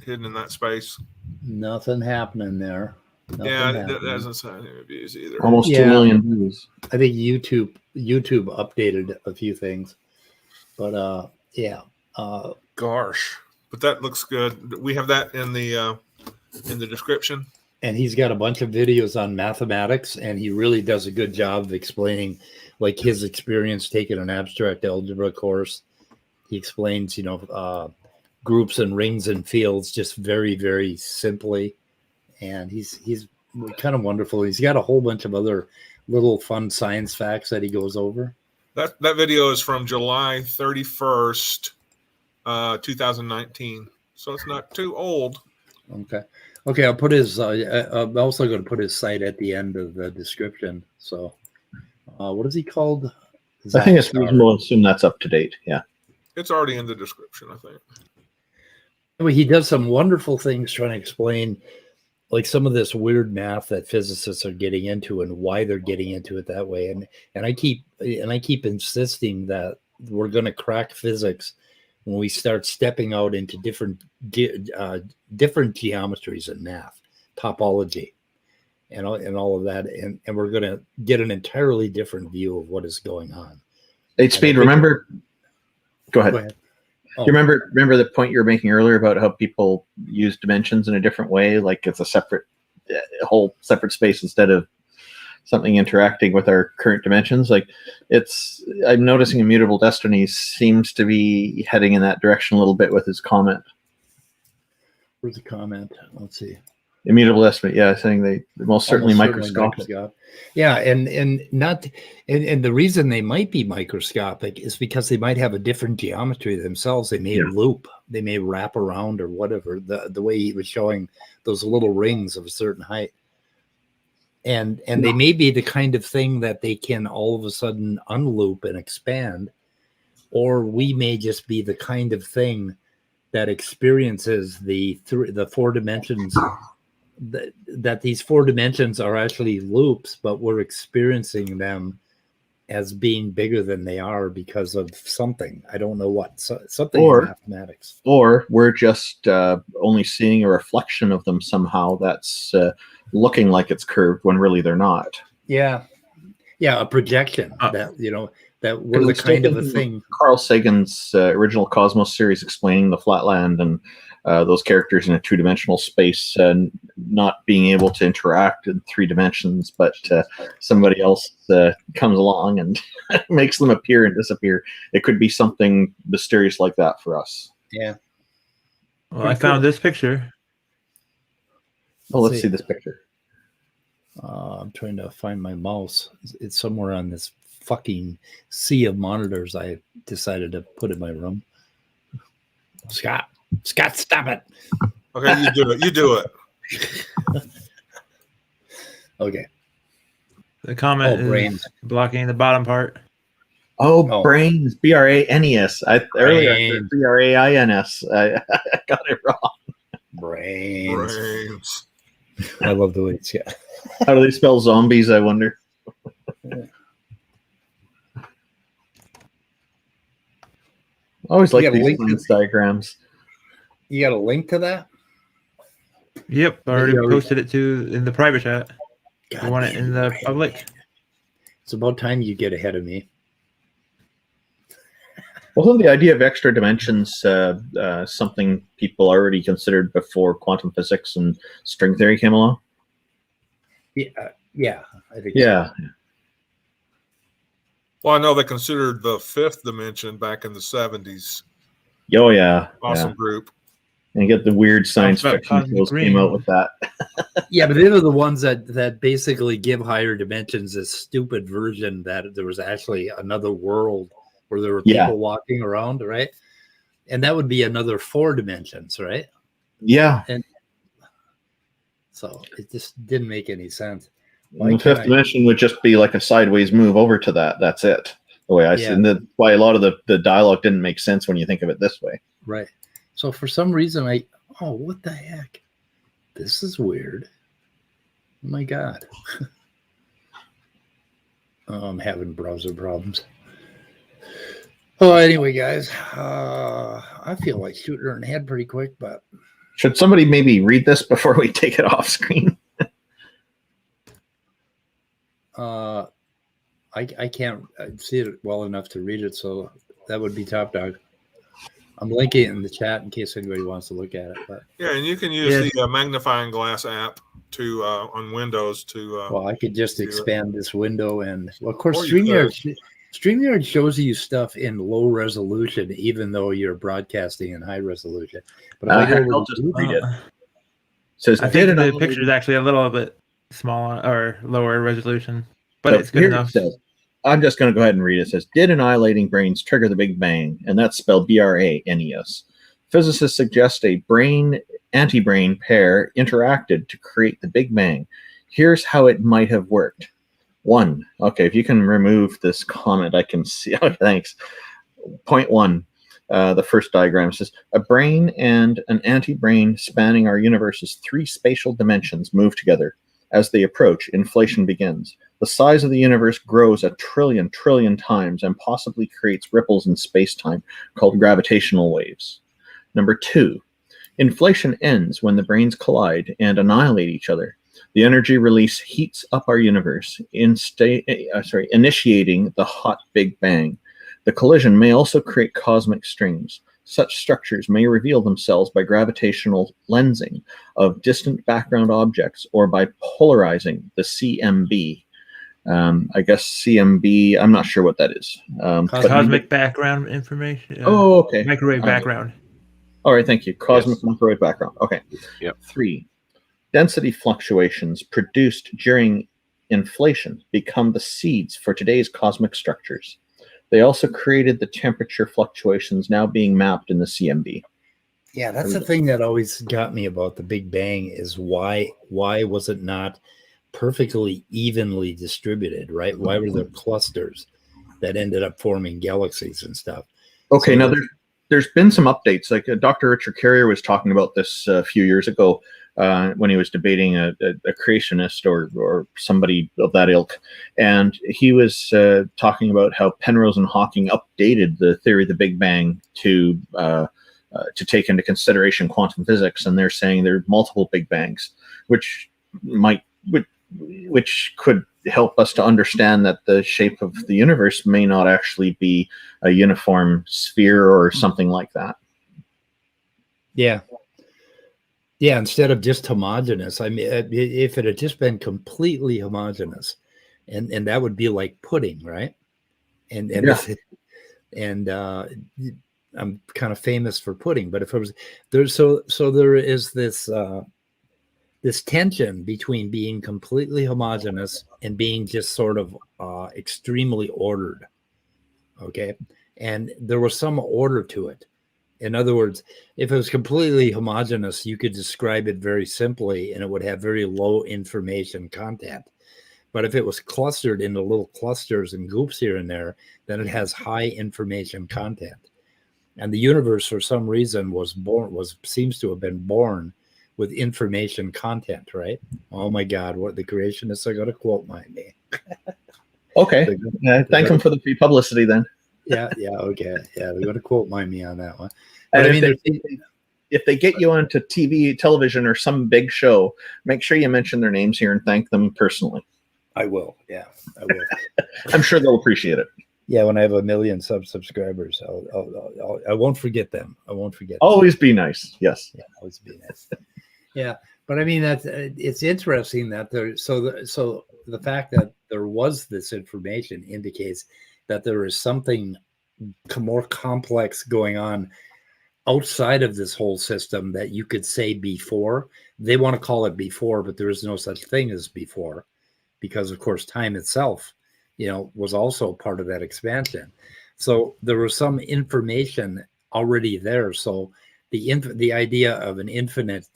hidden in that space? Nothing happening there. That doesn't say any views either. Almost 2 million views. I think YouTube updated a few things, but gosh, but that looks good. We have that in the description. And he's got a bunch of videos on mathematics, and he really does a good job of explaining like his experience taking an abstract algebra course. He explains, groups and rings and fields just very, very simply. And he's kind of wonderful. He's got a whole bunch of other little fun science facts that he goes over. That video is from July 31st, 2019. So it's not too old. Okay. Okay, I'll put his. I'm also going to put his site at the end of the description. So, what is he called? I think it's Zach Star. reasonable to assume that's up to date. Yeah. It's already in the description, I think. Anyway, he does some wonderful things trying to explain, like some of this weird math that physicists are getting into and why they're getting into it that way. And I keep insisting that we're going to crack physics when we start stepping out into different geometries in math, topology, and all of that, and we're going to get an entirely different view of what is going on. 8 Speed, remember? Go ahead. Go ahead. Oh. You remember the point you were making earlier about how people use dimensions in a different way, like it's a whole separate space instead of something interacting with our current dimensions? Like I'm noticing Immutable Destiny seems to be heading in that direction a little bit with his comment. Where's the comment? Let's see. Immutable Destiny, yeah, saying they're most certainly microscopic. Yeah, and the reason they might be microscopic is because they might have a different geometry themselves. They may loop, they may wrap around or whatever. The way he was showing those little rings of a certain height, and they may be the kind of thing that they can all of a sudden unloop and expand, or we may just be the kind of thing that experiences the 4 dimensions. That these 4 dimensions are actually loops, but we're experiencing them as being bigger than they are because of something. I don't know what. Something in mathematics. Or we're just only seeing a reflection of them somehow that's looking like it's curved when really they're not. Yeah. Yeah, a projection that we're the kind of a thing. Carl Sagan's original Cosmos series explaining the flatland and those characters in a 2-dimensional space not being able to interact in 3 dimensions, but somebody else comes along and makes them appear and disappear. It could be something mysterious like that for us. Yeah. Well, I found this picture. Oh, let's see this picture. I'm trying to find my mouse. It's somewhere on this fucking sea of monitors I decided to put in my room. Scott, stop it. Okay, you do it. You do it. Okay. The comment is brains. blocking the bottom part. Brains. BRANES. Earlier I said BRAINS. I got it wrong. Brains. I love the way it's How do they spell zombies, I wonder? I always like these science diagrams. You got a link to that? Yep, I already posted it in the private chat. I want it in the public. It's about time you get ahead of me. Wasn't the idea of extra dimensions something people already considered before quantum physics and string theory came along? Yeah, I think so. Well, I know they considered the 5th dimension back in the 70s. Oh, yeah. Awesome group. And get the weird science fiction tools came out with that. Yeah, but they were the ones that basically give higher dimensions a stupid version that there was actually another world where there were people walking around, right? And that would be another 4 dimensions, right? Yeah. And so it just didn't make any sense. The 5th dimension would just be like a sideways move over to that. That's it. The way I see it. And that's why a lot of the dialogue didn't make sense when you think of it this way. Right. So for some reason, what the heck? This is weird. Oh my God. I'm having browser problems. Oh, anyway, guys, I feel like shooting her in the head pretty quick, but. Should somebody maybe read this before we take it off screen? I can't see it well enough to read it, so that would be Topdawg. I'm linking it in the chat in case anybody wants to look at it. But yeah, and you can use the magnifying glass app to on Windows to. Well, I could just expand this window, and of course, StreamYard shows you stuff in low resolution, even though you're broadcasting in high resolution. But I'll just read it. Says I think the picture is actually a little bit smaller or lower resolution, but it's good enough. I'm just going to go ahead and read it. It says, did annihilating brains trigger the Big Bang? And that's spelled BRANES. Physicists suggest a brain anti-brain pair interacted to create the Big Bang. Here's how it might have worked. 1. Okay, if you can remove this comment, I can see. Oh, thanks. Point 1. The first diagram says, a brain and an anti-brain spanning our universe's 3 spatial dimensions move together. As they approach, inflation begins. The size of the universe grows a trillion times and possibly creates ripples in space-time called gravitational waves. Number 2, inflation ends when the brains collide and annihilate each other. The energy release heats up our universe, initiating the hot Big Bang. The collision may also create cosmic streams. Such structures may reveal themselves by gravitational lensing of distant background objects or by polarizing the CMB. I guess CMB, I'm not sure what that is. Cosmic background information. Oh, okay. Microwave background. All right, thank you. Cosmic microwave background. Okay. Yep. 3. Density fluctuations produced during inflation become the seeds for today's cosmic structures. They also created the temperature fluctuations now being mapped in the CMB. Yeah, that's the thing that always got me about the Big Bang is why was it not perfectly evenly distributed, right? Why were there clusters that ended up forming galaxies and stuff? Okay, so now there's been some updates. Like Dr. Richard Carrier was talking about this a few years ago when he was debating a creationist or somebody of that ilk. And he was talking about how Penrose and Hawking updated the theory of the Big Bang to take into consideration quantum physics. And they're saying there are multiple Big Bangs, which could help us to understand that the shape of the universe may not actually be a uniform sphere or something like that. Yeah. Yeah, instead of just homogeneous. I mean, if it had just been completely homogeneous, and that would be like pudding, right? And I'm kind of famous for pudding, but if it was there, so there is this tension between being completely homogeneous and being just sort of extremely ordered. Okay, and there was some order to it. In other words, if it was completely homogeneous, you could describe it very simply and it would have very low information content. But if it was clustered into little clusters and groups here and there, then it has high information content. And the universe, for some reason, seems to have been born with information content, right? Oh my God, what the creationists are going to quote me. Okay, thank them for the free publicity then. Yeah, okay. Yeah, they're going to quote me on that one. But and if they get you onto television, or some big show, make sure you mention their names here and thank them personally. I will. Yeah, I will. I'm sure they'll appreciate it. Yeah, when I have 1 million subscribers, I won't forget them. I won't forget. Always be nice. Yes. Yeah, always be nice. Yeah, but I mean it's interesting that the fact that there was this information indicates that there is something more complex going on outside of this whole system that you could say before. They want to call it before, but there is no such thing as before, because of course time itself, was also part of that expansion. So there was some information already there. So the idea of an infinite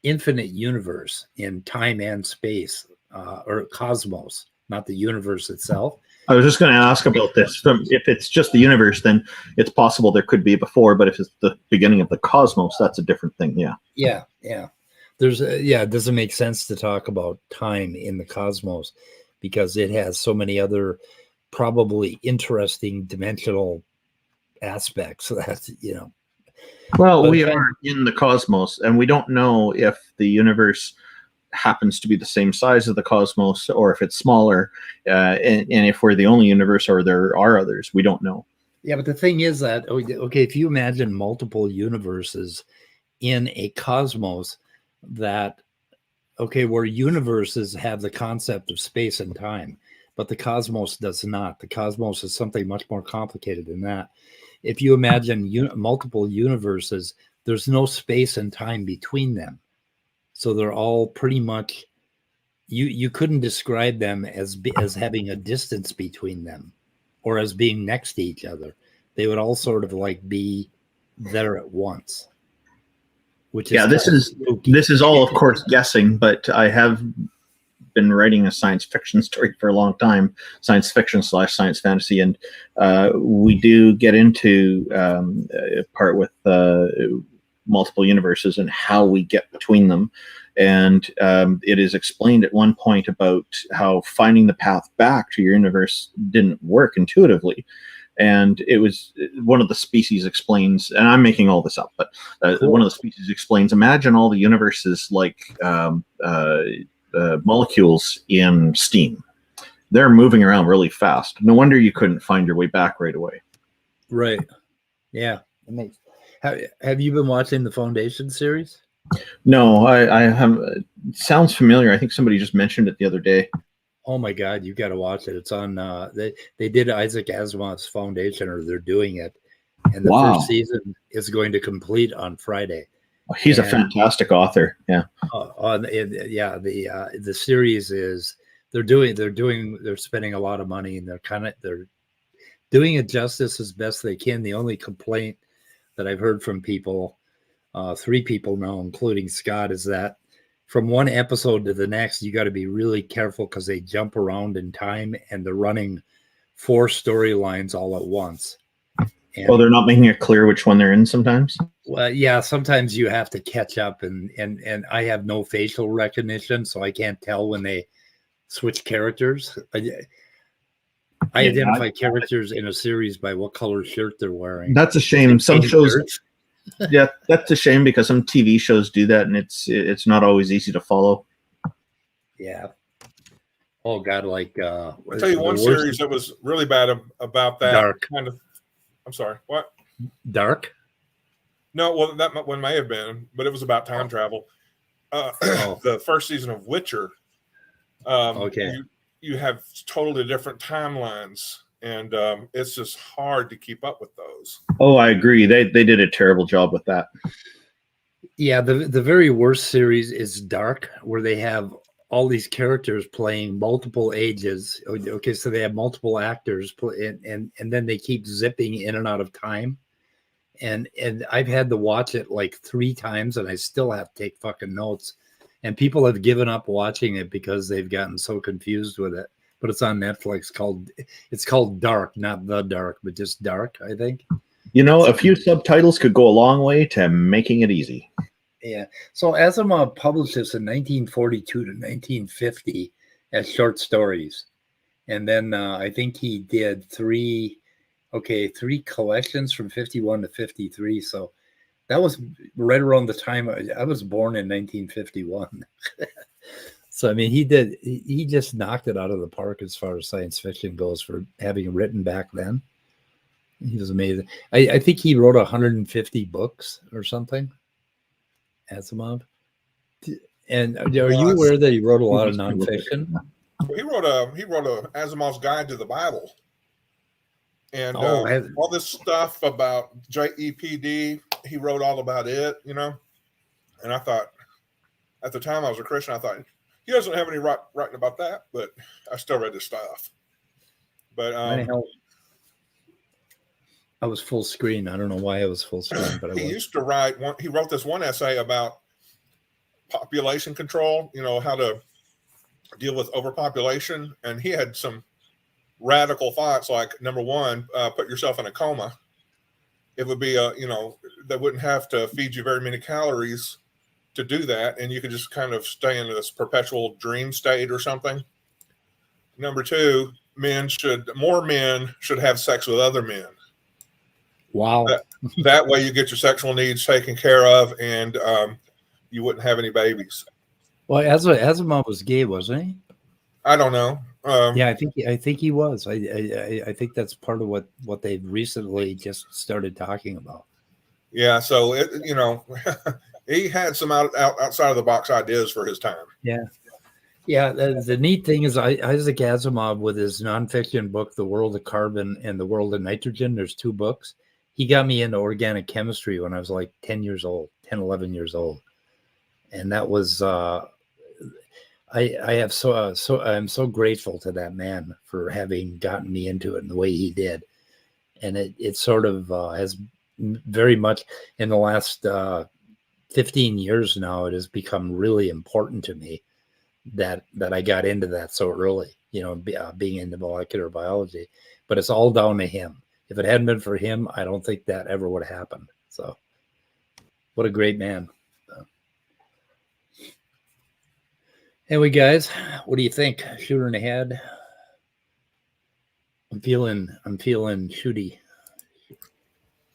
universe in time and space, or cosmos, not the universe itself. I was just going to ask about this. If it's just the universe, then it's possible there could be before, but if it's the beginning of the cosmos, that's a different thing. Yeah. Yeah. It doesn't make sense to talk about time in the cosmos because it has so many other probably interesting dimensional aspects that, Well, we are in the cosmos, and we don't know if the universe happens to be the same size of the cosmos or if it's smaller, and if we're the only universe or there are others. We don't know. Yeah, but the thing is that, okay, if you imagine multiple universes in a cosmos where universes have the concept of space and time, but the cosmos does not. The cosmos is something much more complicated than that. If you imagine multiple universes, there's no space and time between them. So they're all pretty much, you couldn't describe them as having a distance between them or as being next to each other. They would all sort of like be there at once. which is Yeah, this is all, of course, guessing, but I have been writing a science fiction story for a long time, science fiction / science fantasy, and we do get into a part with multiple universes and how we get between them. And it is explained at one point about how finding the path back to your universe didn't work intuitively. And it was one of the species explains, and I'm making all this up, but one of the species explains, imagine all the universes like molecules in steam. They're moving around really fast. No wonder you couldn't find your way back right away. Right. Yeah. It makes. Have you been watching the Foundation series? No, I have. It sounds familiar. I think somebody just mentioned it the other day. Oh my God, you got to watch it. It's on. They did Isaac Asimov's Foundation, or they're doing it, and the first season is going to complete on Friday. He's a fantastic author. Yeah. The series is they're spending a lot of money, and they're doing it justice as best they can. The only complaint that I've heard from people, 3 people now, including Scott, is that from one episode to the next, you got to be really careful because they jump around in time and they're running 4 storylines all at once. And, they're not making it clear which one they're in sometimes? Well, yeah, sometimes you have to catch up, and I have no facial recognition, so I can't tell when they switch characters. I identify characters in a series by what color shirt they're wearing. That's a shame. Some shows... Yeah, that's a shame because some TV shows do that, and it's not always easy to follow. Yeah. Oh God, like I'll tell you one series that was really bad about that. Dark. Kind of. I'm sorry. What? Dark? No, well, that one may have been, but it was about time travel. The first season of Witcher. Okay. You have totally different timelines. And it's just hard to keep up with those. Oh, I agree. They did a terrible job with that. Yeah, the very worst series is Dark, where they have all these characters playing multiple ages. Okay, so they have multiple actors, and then they keep zipping in and out of time. And I've had to watch it like 3 times, and I still have to take fucking notes. And people have given up watching it because they've gotten so confused with it. But it's on Netflix. It's called Dark, not The Dark, but just Dark, I think. You know, a few subtitles could go a long way to making it easy. Yeah. So Asimov published this in 1942 to 1950 as short stories. And then I think he did 3 collections from 51 to 53. So that was right around the time I was born in 1951. So, I mean, he just knocked it out of the park as far as science fiction goes for having written back then. He was amazing. I think he wrote 150 books or something, Asimov. And are you aware that he wrote a lot of nonfiction? He wrote a Asimov's Guide to the Bible. And all this stuff about JEPD, he wrote all about it, you know. And I thought, at the time I was a Christian, I thought, he doesn't have any writing about that, but I still read his stuff. But I was full screen. I don't know why I was full screen, but he used to write he wrote this one essay about population control, you know, how to deal with overpopulation. And he had some radical thoughts like, number 1, put yourself in a coma. It would be they wouldn't have to feed you very many calories to do that, and you could just kind of stay in this perpetual dream state or something. Number 2, more men should have sex with other men. Wow. That way you get your sexual needs taken care of, and you wouldn't have any babies. Well, Asimov was gay, wasn't he? I don't know. Yeah, I think he was. I think that's part of what they've recently just started talking about. Yeah, so he had some outside of the box ideas for his time. Yeah. Yeah. The neat thing is Isaac Asimov, with his nonfiction book, The World of Carbon and The World of Nitrogen, there's 2 books. He got me into organic chemistry when I was like 11 years old. And that was, I'm so grateful to that man for having gotten me into it in the way he did. And it sort of has very much in the last 15 years now, it has become really important to me that I got into that so early, being into molecular biology. But it's all down to him. If it hadn't been for him, I don't think that ever would have happened. So what a great man. Anyway, guys, what do you think? Shooter in the head? I'm feeling shooty.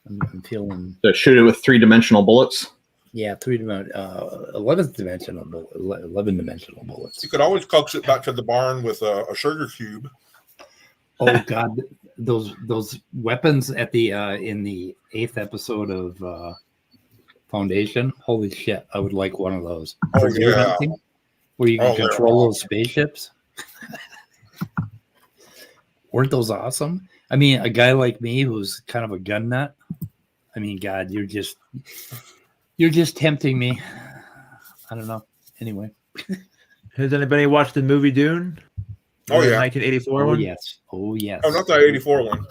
I'm feeling. So shoot it with 3-dimensional bullets. Yeah, 11-dimensional bullets. You could always coax it back to the barn with a sugar cube. Oh God, those weapons at the in the 8th episode of Foundation. Holy shit, I would like one of those. Oh yeah, where you can control those spaceships. Weren't those awesome? I mean, a guy like me who's kind of a gun nut. I mean, God, you're just tempting me. I don't know. Anyway, has anybody watched the movie Dune? Oh yeah, 1984 one. Yes. Oh yes. Oh, not the 84 one,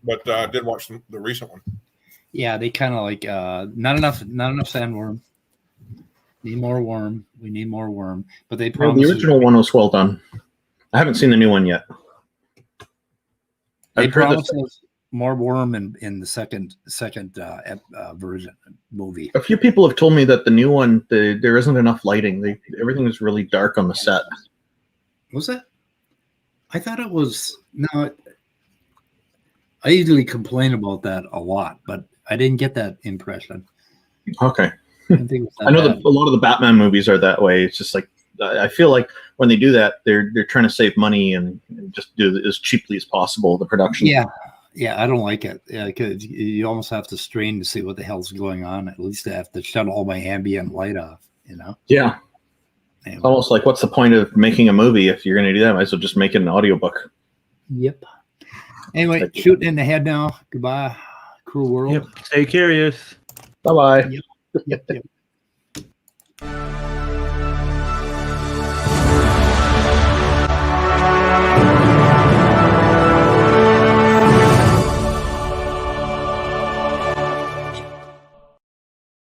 but I did watch the recent one. Yeah, they kind of like not enough sandworm. Need more worm. We need more worm. But they promised the original one was well done. I haven't seen the new one yet. They promised us more worm in the second version movie. A few people have told me that the new one, there isn't enough lighting. Everything is really dark on the set. Was that? I thought it was. No, I usually complain about that a lot, but I didn't get that impression. Okay. I think I know that a lot of the Batman movies are that way. It's just like I feel like when they do that, they're trying to save money and just do it as cheaply as possible. The production. Yeah, I don't like it. Yeah, 'cause you almost have to strain to see what the hell's going on. At least I have to shut all my ambient light off. Yeah. Anyway. It's almost like, what's the point of making a movie if you're going to do that? Might as well just make it an audiobook. Yep. Anyway, shooting in the head now. Goodbye, cruel world. Yep. Stay curious. Bye-bye. Yep.